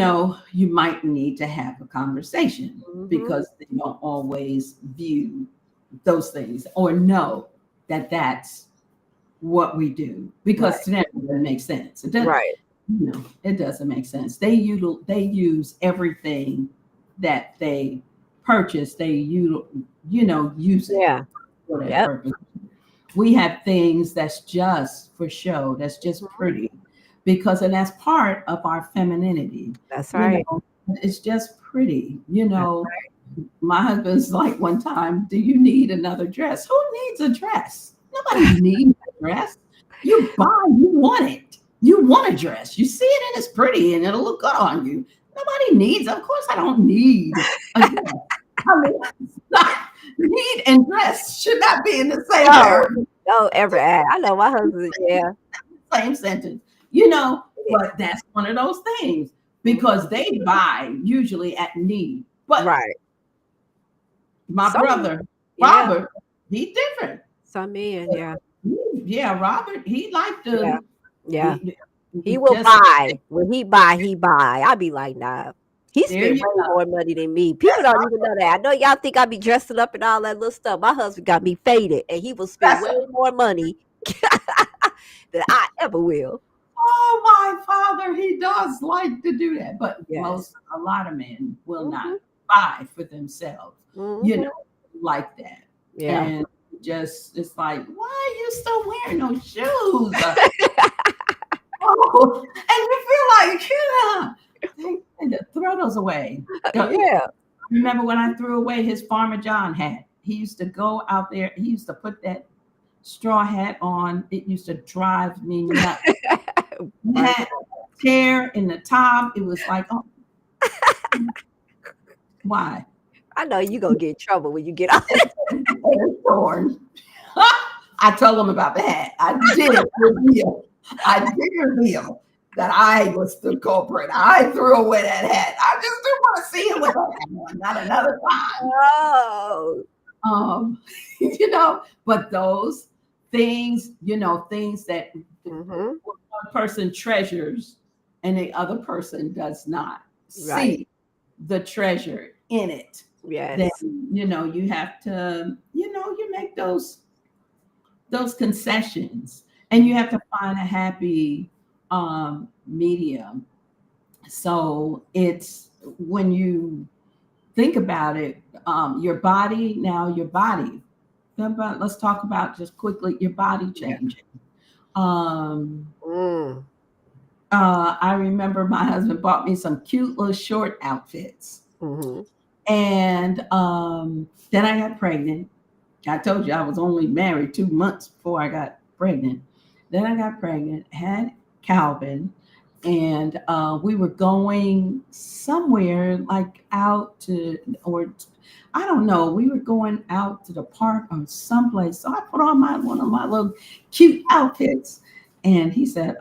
might need to have a conversation because they don't always view those things or know that that's what we do, because to them it doesn't make sense. It doesn't, it doesn't make sense. They use everything that they purchase. They use it for that purpose. We have things that's just for show, that's just pretty, and that's part of our femininity. That's right. It's just pretty, My husband's like, one time, do you need another dress? Who needs a dress? Nobody needs a dress. You want it. You want a dress. You see it and it's pretty and it'll look good on you. Nobody needs, of course I don't need a dress. I mean, need and dress should not be in the same word. Don't ever add. I know my husband, same sentence. But that's one of those things, because they buy usually at need. But Right. my Some men, brother, yeah. Robert, he's different. Some men, yeah. Yeah, Robert, he liked Yeah. to, Yeah. he, He will just, buy. When he buy, he buy. I be like, nah. He there spent you way go. more money than me. People That's don't even know that. I know y'all think I be dressing up and all that little stuff. My husband got me faded, and he will spend That's way more money than I ever will. oh, my father, he does like to do that, but Yes. a lot of men will Hmm. not buy for themselves, you Hmm. know, like that. Yeah. And just, it's like, why are you still wearing those shoes? Oh, and you feel like, yeah, throw those away. Yeah. Remember when I threw away his Farmer John hat? He used to go out there, he used to put that straw hat on. It used to drive me nuts. Hat tear in the top. It was like, oh, why? I know you gonna get in trouble when you get out. It's torn. I told him about the hat. I did reveal. I did reveal that I was the culprit. I threw away that hat. I just didn't want to see him with that hat on. Not another time. Oh. You know, but those things, you know, things that Hmm. one person treasures and the other person does not Right. see the treasure in it. Then, Yes. you know, you have to, you know, you make those concessions, and you have to find a happy medium. So it's when you think about it, your body, now your body. Let's talk about just quickly your body Yeah. changing. Um, Mm. I remember my husband bought me some cute little short outfits, Hmm. and then I got pregnant. I told you I was only married 2 months before I got pregnant. Then I got pregnant, had Calvin, and we were going somewhere like out to, or I don't know, we were going out to the park or someplace. So I put on one of my little cute outfits, and he said,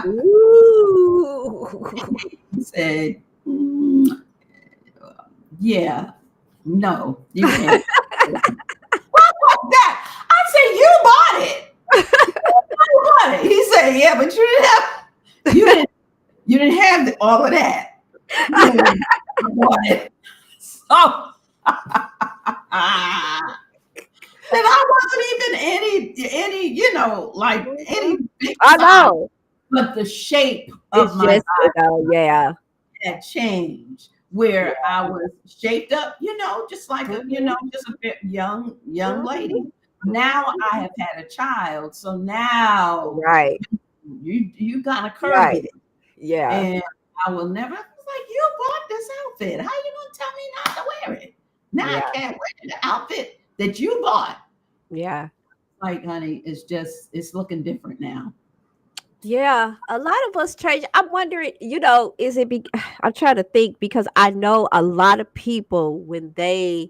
Ooh. he said, yeah, no, you can't. That I said, you bought it. You bought it. He said, yeah, but you didn't have all of that. You bought it. So and I wasn't even any, you know, like any big I size, know. but the shape It's of my just, yeah. had changed where Yeah. I was shaped up, you know, just like a, you know, just a bit young lady. Now I have had a child, so now Right. you kind of Right. curvy, Yeah. and I will never. I was like, you bought this outfit. How you gonna tell me not to wear it? Now I Yeah. can't wear the outfit that you bought. Yeah. Like, honey, it's looking different now. Yeah. A lot of us change. I'm wondering, is it I'm trying to think because I know a lot of people when they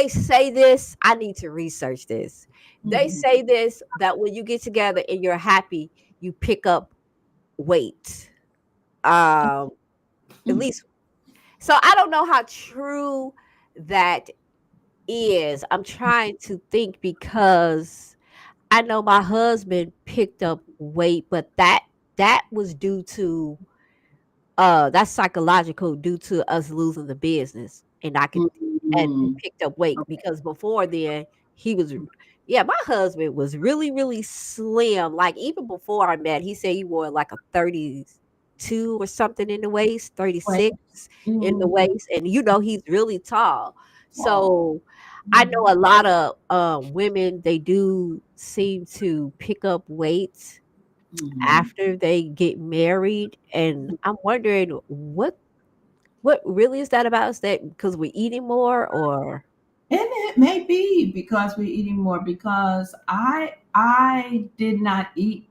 say this, I need to research this. They Mhm. say this that when you get together and you're happy, you pick up weight. At Mhm. least so I don't know how true that is. I'm trying to think because I know my husband picked up weight, but that was due to that's psychological due to us losing the business. And he Mhm. picked up weight Okay. because before then he was yeah, my husband was really, really slim. Like even before I met, he said he wore like a 32 or something in the waist, Wait. 36 in the Mhm. waist. And he's really tall. Oh. So I know Mhm. a lot of women, they do seem to pick up weight Mhm. after they get married. And I'm wondering what really is that about? Is that because we're eating more or And it may be because we're eating more because I did not eat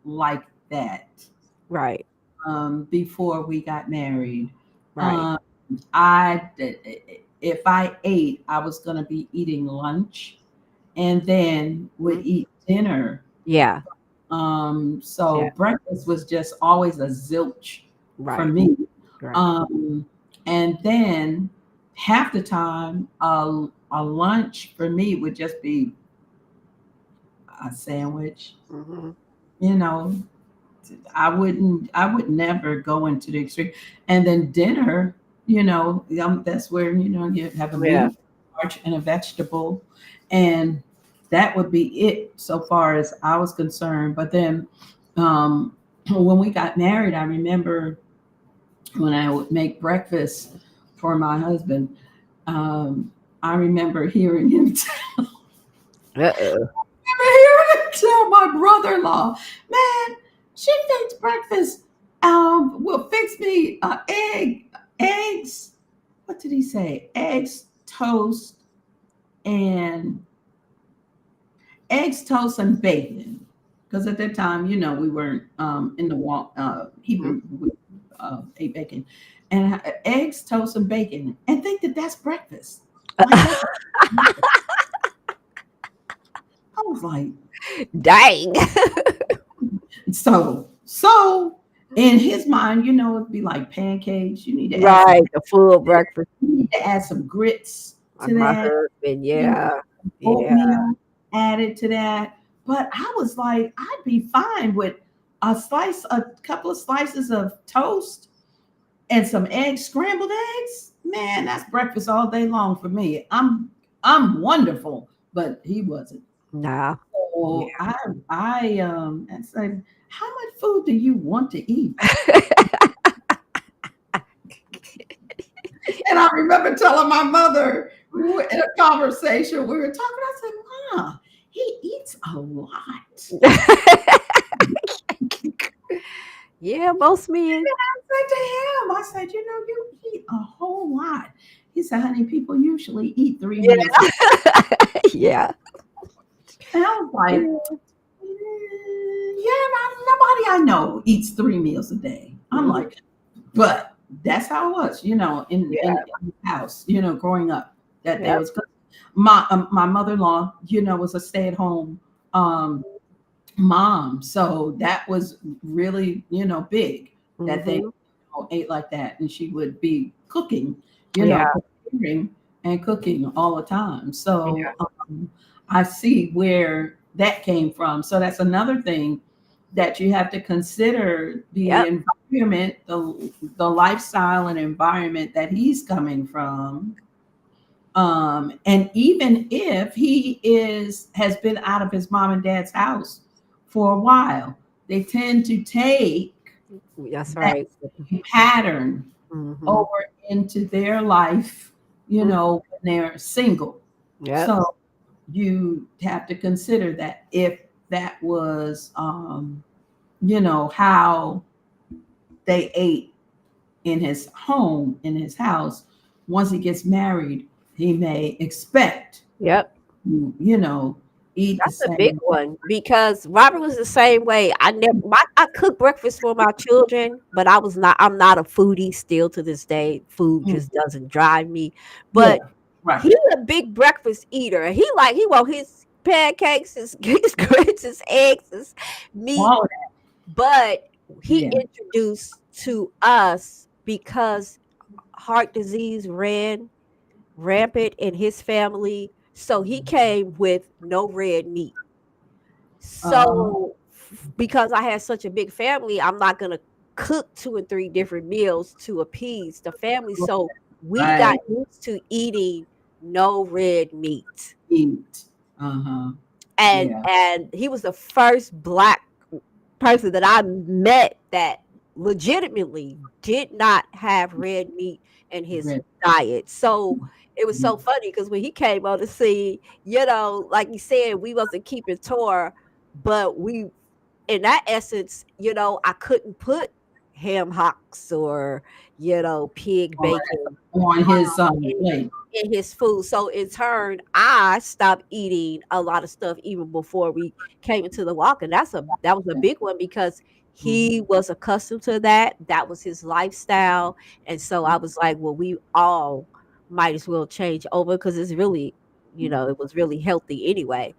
like that right, before we got married. right. Um, I if I ate, I was going to be eating lunch and then would Mhm. eat dinner. Yeah, So yeah. breakfast was just always a zilch for Right. me. Right. And then half the time, a lunch for me would just be a sandwich. Mm-hmm. You know, I would never go into the extreme. And then dinner, that's where you have a Yeah. meat, starch, and a vegetable, and that would be it so far as I was concerned. But then, when we got married, I remember when I would make breakfast for my husband. I remember hearing him Uh-oh. tell my brother-in-law, man, she makes breakfast. Will fix me eggs. What did he say? And eggs, toast, and bacon. Because at that time, we weren't in the Hebrew. We ate bacon, and eggs, toast, and bacon, and think that that's breakfast. Like that's. I was like, Dang. so in his mind, it'd be like pancakes. You need to add some Right. The full breakfast. you need to add some grits Like to my that. husband. You Yeah. know, Yeah. oatmeal added to that. But I was like, I'd be fine with a couple of slices of toast and some eggs, scrambled eggs. Man, that's breakfast all day long for me. I'm wonderful, but he wasn't. Nah. So I said, how much food do you want to eat? And I remember telling my mother in a conversation we were talking. I said, "Mom, he eats a lot." Yeah, most men. I said to him, I said, you eat a whole lot. He said, honey, people usually eat 3 meals. Yeah. And I was like, yeah, nobody I know eats 3 meals a day. I'm like, but that's how it was, in the house, growing up. That there Yep. was my mother-in-law, was a stay-at-home mom, so that was really, big that they Mhm. ate like that, and she would be cooking, Yeah. preparing and cooking all the time. Yeah. So I see where that came from. So that's another thing that you have to consider the Yep. environment, the lifestyle and environment that he's coming from. And even if he has been out of his mom and dad's house for a while, they tend to take That's that right. pattern Mhm. over into their life, Mm. when they're single. Yep. So you have to consider that if that was, how they ate in his home, in his house, once he gets married, he may expect, Yep. you know, eat the That's a big same. one because Robert was the same way. I cook breakfast for my children, but I'm not a foodie still to this day. Food Mm, just doesn't drive me. yeah, But right. he's a big breakfast eater. He want his pancakes, his grits, his eggs, his meat. All of But that. he Yeah. introduced to us because heart disease ran rampant in his family. So he came with no red meat. Uh, So because I had such a big family, I'm not gonna cook 2 and 3 different meals to appease the family. So we got right. used to eating no red meat. Eat. Uh-huh. And Yeah. and he was the first black person that I met that legitimately did not have red meat in his Red. diet. So it was so funny because when he came on the scene, like you said, we wasn't keeping Torah, but we, in that essence, I couldn't put ham hocks or, pig On bacon on his in plate. in his food. So in turn, I stopped eating a lot of stuff even before we came into the walk. And that was a big one because he was accustomed to that. That was his lifestyle. And so I was like, well, we all might as well change over because it's really, it was really healthy anyway.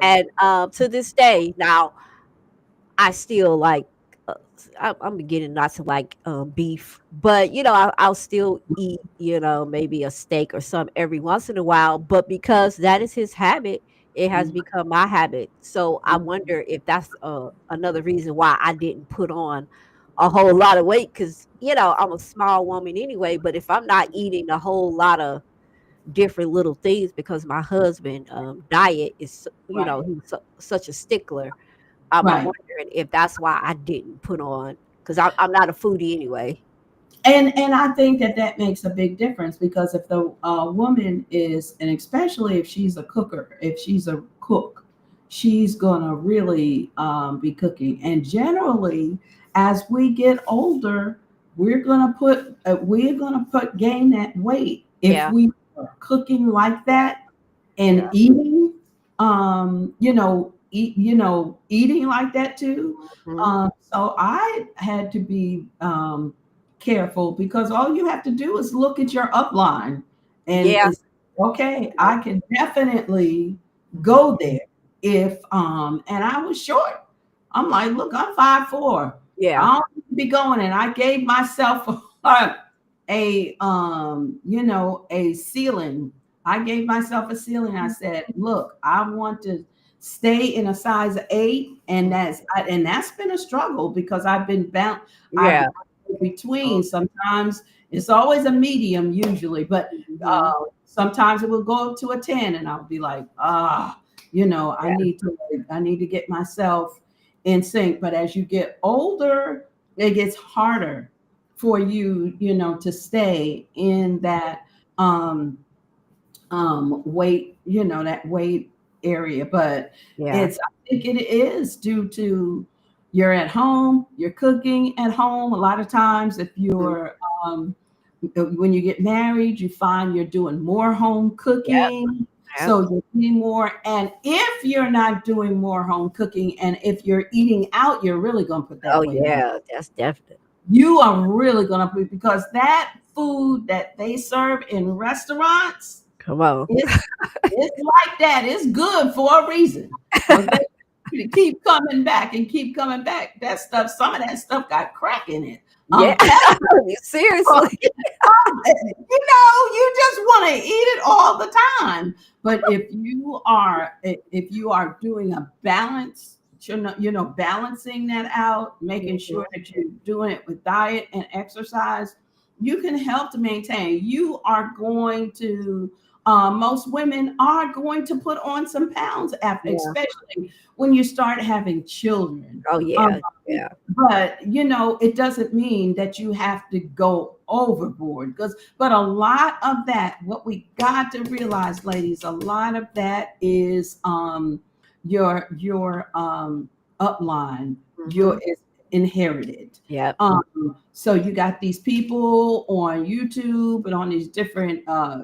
And to this day, now I still like I'm beginning not to like beef, but I'll still eat, maybe a steak or some every once in a while. But because that is his habit, it has become my habit. So I wonder if that's another reason why I didn't put on a whole lot of weight, because I'm a small woman anyway. But if I'm not eating a whole lot of different little things, because my husband diet is, Right. he's such a stickler. I'm Right. wondering if that's why I didn't put on, because I'm not a foodie anyway. And I think that that makes a big difference, because if the woman is, and especially if she's a cooker, if she's a cook, she's gonna really be cooking. And generally, as we get older, we're gonna put gain that weight if Yeah, we are cooking like that and yeah. eating, eating like that too. Mhm. So I had to be careful, because all you have to do is look at your upline, and Yeah, it's okay. yeah, I can definitely go there. If and I was short. I'm like, look, I'm 5'4". yeah, I don't need to be going, and I gave myself a ceiling. I gave myself a ceiling. I said, look, I want to stay in a size 8, and that's been a struggle, because I've been bound. I've yeah. between. Sometimes it's always a medium usually, but Mhm. sometimes it will go up to a 10, and I'll be like, I Yeah, need to get myself in sync. But as you get older, it gets harder for you, to stay in that um weight, that weight area. But yeah, I think it is due to, you're at home, you're cooking at home. A lot of times, if mhm, you're when you get married, you find you're doing more home yep, cooking. yep. So you're eating more. And if you're not doing more home cooking, and if you're eating out, you're really going to put Oh that weight on. yeah, that's definite. You are really going to put, because that food that they serve in restaurants, Come on. it's like that. It's good for a reason. Okay. You keep coming back and keep coming back. That stuff, some of that stuff got crack in it. Yeah, Pepper, seriously. you just want to eat it all the time. But if you are doing a balance, balancing that out, making Mhm. sure that you're doing it with diet and exercise, you can help to maintain. You are going to most women are going to put on some pounds after, Yeah. especially when you start having children. Oh Um, yeah, yeah, but it doesn't mean that you have to go overboard, but a lot of that, what we got to realize, ladies, a lot of that is your upline, hmm, is inherited. yep, So you got these people on YouTube and on these different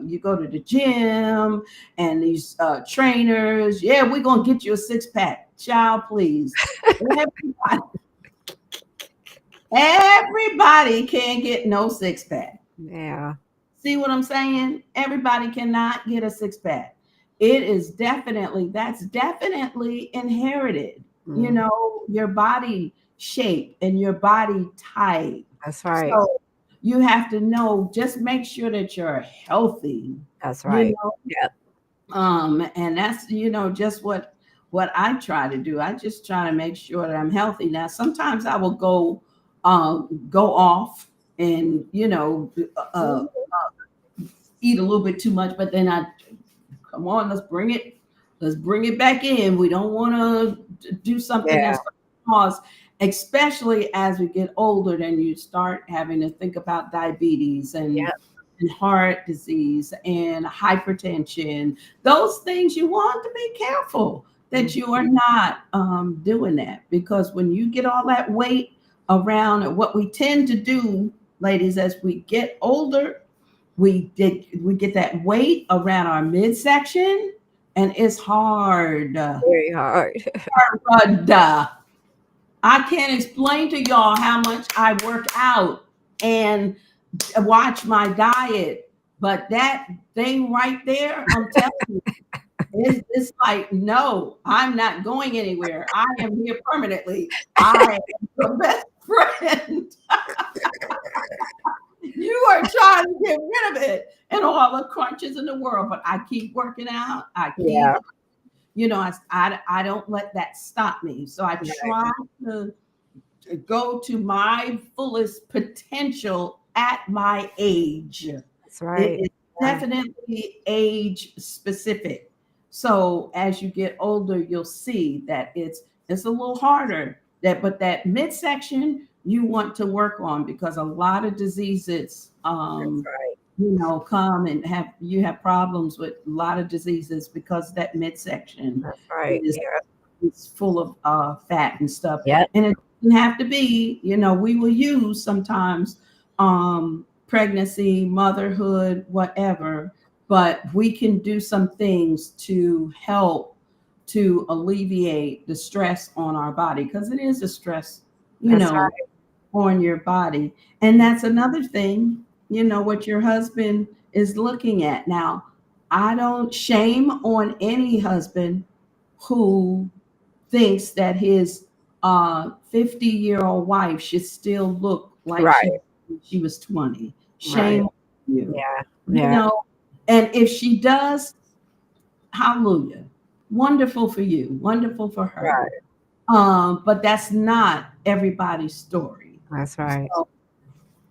you go to the gym, and these trainers, yeah, we're gonna get you a six-pack. Child, please. Everybody, everybody can't get no six-pack. yeah, See what I'm saying? Everybody cannot get a six-pack. That's definitely inherited. mm, Your body shape and your body type. that's right, So you have to know, just make sure that you're healthy, that's you right. know. Yep. And that's, just what I try to do. I just try to make sure that I'm healthy. Now, sometimes I will go off and, Mhm. eat a little bit too much, but then I come on, let's bring it back in. We don't want to do something Yeah, that's going to cause, especially as we get older, then you start having to think about diabetes and yep, heart disease and hypertension. Those things, you want to be careful that you mhm, are not doing that, because when you get all that weight around, what we tend to do, ladies, as we get older, we get that weight around our midsection, and it's hard. very hard. Hard. I can't explain to y'all how much I work out and watch my diet, but that thing right there, I'm telling you, it's like, no, I'm not going anywhere. I am here permanently. I am the best. friend. You are trying to get rid of it and all the crunches in the world, but I keep working out. I keep, I don't let that stop me. So I try to go to my fullest potential at my age. That's right. It's definitely age specific. So as you get older, you'll see that it's a little harder. But that midsection you want to work on, because a lot of diseases come and have problems with a lot of diseases because that midsection is full of fat and stuff. Yep. And it doesn't have to be, we will use sometimes pregnancy, motherhood, whatever, but we can do some things to help to alleviate the stress on our body, because it is a stress, on your body. And that's another thing, what your husband is looking at. Now, I don't shame on any husband who thinks that his 50-year-old wife should still look like she was 20. Shame on you. Yeah. And if she does, hallelujah. Wonderful for you. Wonderful for her. Right. But that's not everybody's story. That's right. So,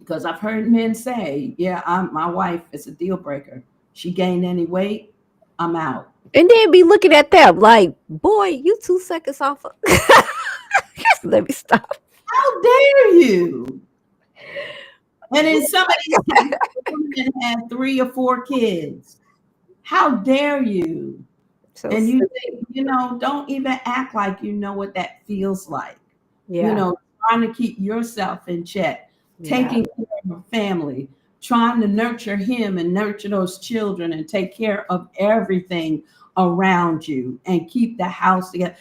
because I've heard men say, my wife is a deal breaker. She gained any weight, I'm out. And then be looking at them like, boy, you 2 seconds off. Let me stop. How dare you? And then some of these women had 3 or 4 kids. How dare you? So and you think, don't even act like you know what that feels like. Trying to keep yourself in check, taking care of a family, trying to nurture him and nurture those children and take care of everything around you and keep the house together.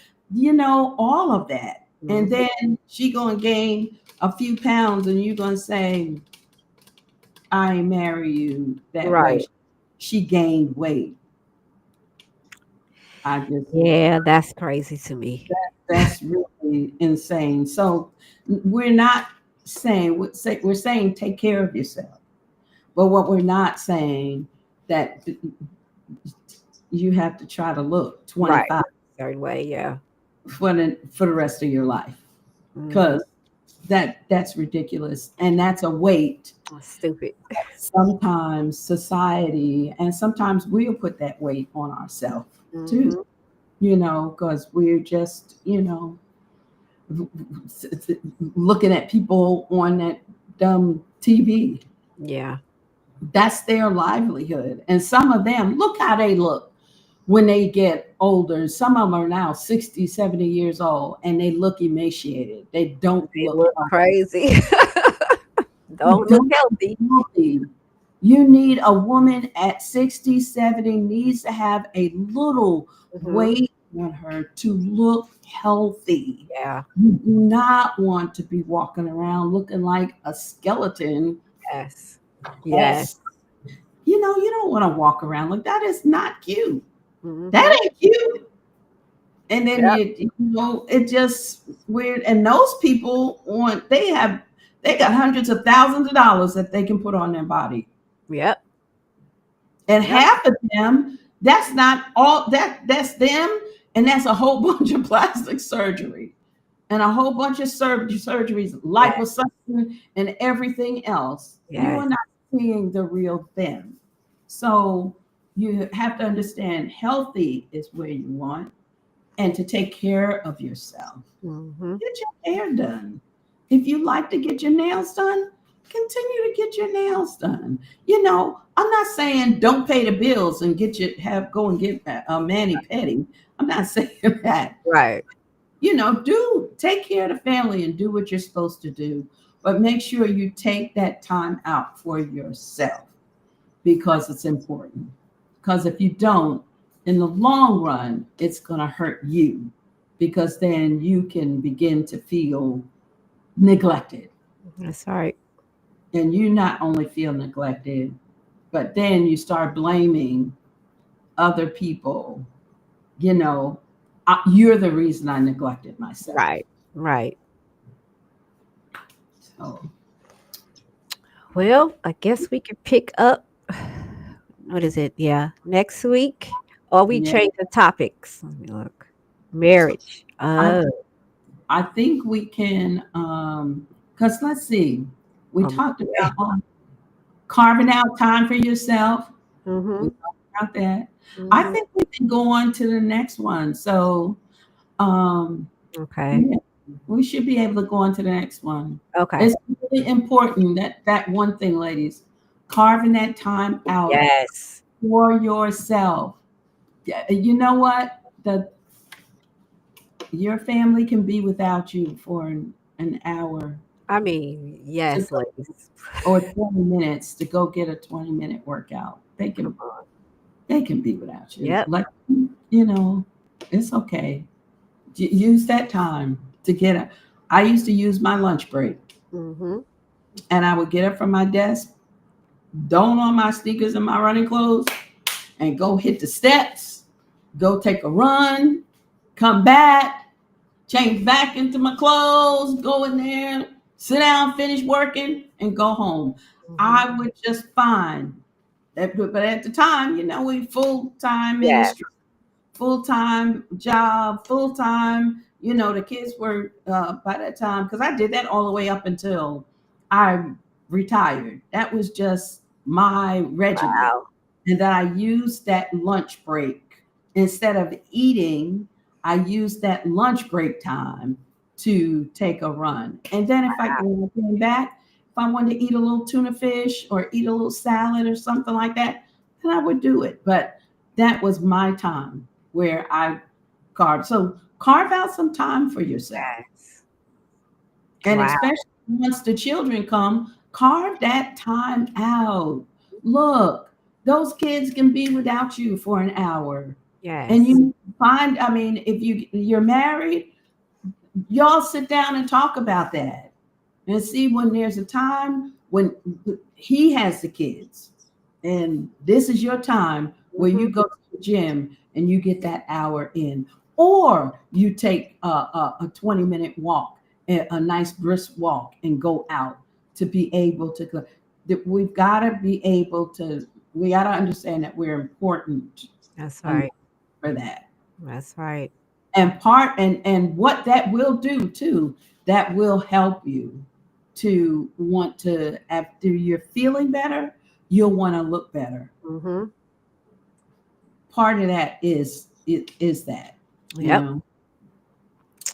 All of that. Mm-hmm. And then she gonna gain a few pounds and you're gonna say, I ain't marry you that way. She gained weight. That's crazy to me. That's really insane. So we're not saying, we're saying take care of yourself, but what we're not saying that you have to try to look 25 certain way, for the rest of your life, because that's ridiculous, and that's a weight. Stupid. Sometimes society and sometimes we'll put that weight on ourselves too, because we're just looking at people on that dumb TV. That's their livelihood. And some of them, look how they look when they get older. Some of them are now 60, 70 years old and they look emaciated. They look crazy. Don't look healthy. You need a woman at 60, 70 needs to have a little weight on her to look healthy. You do not want to be walking around looking like a skeleton. Yes. You don't want to walk around like that. Is not cute. That ain't cute. And then it just weird. And those people they got hundreds of thousands of dollars that they can put on their body. And half of them, that's not all that's them, and that's a whole bunch of plastic surgery and a whole bunch of surgeries, liposuction and everything else. You are not seeing the real them. So you have to understand healthy is where you want, and to take care of yourself. Get your hair done. If you like to get your nails done, continue to get your nails done. I'm not saying don't pay the bills and go and get a mani-pedi. I'm not saying that. Take care of the family and do what you're supposed to do, but make sure you take that time out for yourself, because it's important. Because if you don't, in the long run, it's going to hurt you, because then you can begin to feel neglected. That's right. And you not only feel neglected, but then you start blaming other people. You're the reason I neglected myself. Right. So, Well, I guess we can pick up. What is it? Yeah, next week. Or we yeah, change the topics. Let me look. Marriage. I Oh, I think we can, because let's see, we um, talked about carving out time for yourself. We mm-hmm, talked about that. I mm-hmm. think we can go on to the next one. So, um, Okay. yeah, we should be able to go on to the next one. Okay. It's really important that one thing, ladies, carving that time out Yes. for yourself. Yeah, you know what? Your family can be without you for an hour I mean, to yes, go, ladies. or 20 minutes to go get a 20-minute workout. Come on. They can be without you. Yep. Like, it's okay. Use that time to get up. I used to use my lunch break, Mm-hmm. and I would get up from my desk, don on my sneakers and my running clothes, and go hit the steps, go take a run, come back, change back into my clothes, go in there, sit down, finish working, and go home. Mm-hmm. I would just find that, but at the time, we full time Yes. ministry, full time job, full time. The kids were by that time, because I did that all the way up until I retired. That was just my regimen, Wow. and that I used that lunch break instead of eating. I used that lunch break time to take a run, and then if I came back, if I wanted to eat a little tuna fish or eat a little salad or something like that, then I would do it. But that was my time where I carved. So carve out some time for yourself. Yes. And Wow. especially once the children come, carve that time out. Look, those kids can be without you for an hour. And Yes. you find, I mean, if you're married, y'all sit down and talk about that. And see when there's a time when he has the kids. And this is your time where Mm-hmm. you go to the gym and you get that hour in. Or you take a 20-minute walk, a nice brisk walk, and go out to be able to go. We've got to be able to, we got to understand that we're important That's enough right. for that. That's right. And what that will do too, that will help you to want to, after you're feeling better, you'll want to look better. Mm-hmm. Part of that is that, you Yep. know.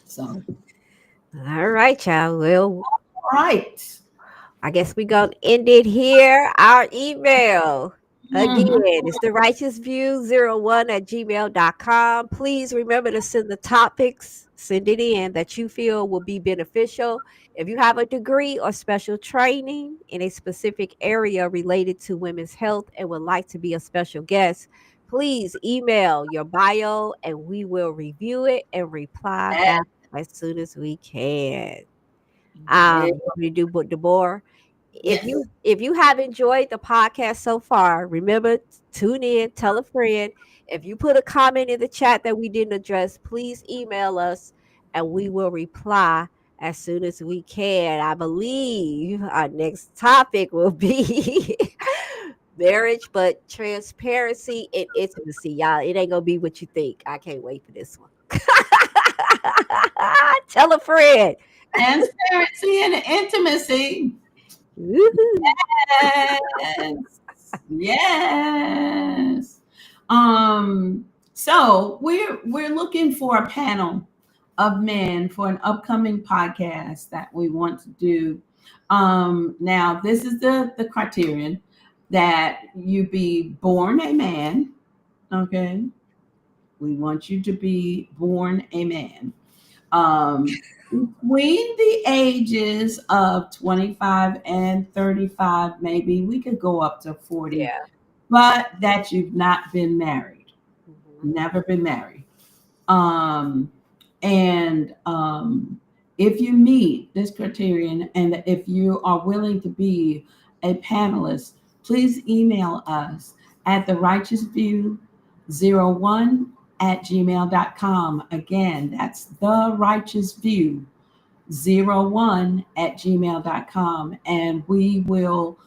So, All right, y'all. Well, all right. I guess we're going to end it here. Our email, again, Mhm. it's the righteous view 01@gmail.com. Please remember to send the topics, send it in that you feel will be beneficial. If you have a degree or special training in a specific area related to women's health and would like to be a special guest, please email your bio and we will review it and reply Eh, back as soon as we can. eh, You want me to do Deborah? If Yes. you have enjoyed the podcast so far, remember tune in, tell a friend. If you put a comment in the chat that we didn't address, please email us and we will reply as soon as we can. I believe our next topic will be marriage, but transparency and intimacy. Y'all, it ain't gonna be what you think. I can't wait for this one. Tell a friend. Transparency and intimacy. Woohoo. Yes. Yes. So we're looking for a panel of men for an upcoming podcast that we want to do. Now this is the criterion that you be born a man. Okay. We want you to be born a man. Between the ages of 25 and 35, maybe we could go up to 40, Yeah. but that you've not been married, Mhm. never been married. And if you meet this criterion and if you are willing to be a panelist, please email us at the righteous view 01 at gmail.com. Again, that's the righteous view 01@gmail.com, and we will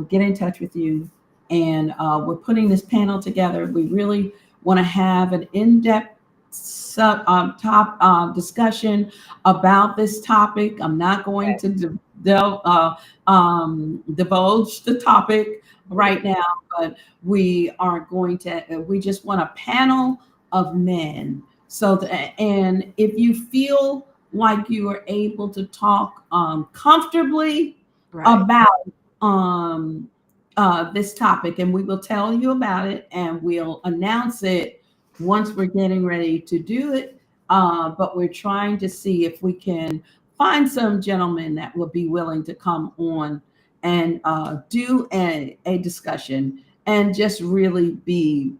get in touch with you. And we're putting this panel together. We really want to have an in-depth discussion about this topic. I'm not going to divulge the topic right now, but we are going to. We just want a panel of men. So, and if you feel like you are able to talk comfortably about this topic, and we will tell you about it, and we'll announce it once we're getting ready to do it. But we're trying to see if we can find some gentlemen that will be willing to come on and do a discussion and just really be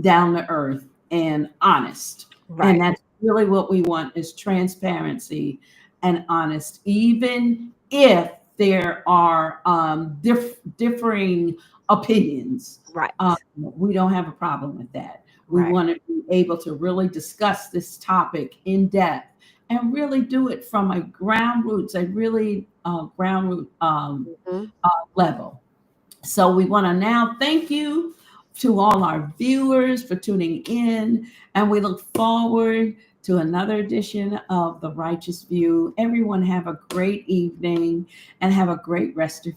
down to earth and honest. And that's really what we want, is transparency and honest, even if there are differing opinions. We don't have a problem with that. We want to be able to really discuss this topic in depth and really do it from a ground roots, a really ground root level. So we want to now thank you to all our viewers for tuning in, and we look forward to another edition of The Righteous View. Everyone have a great evening and have a great rest of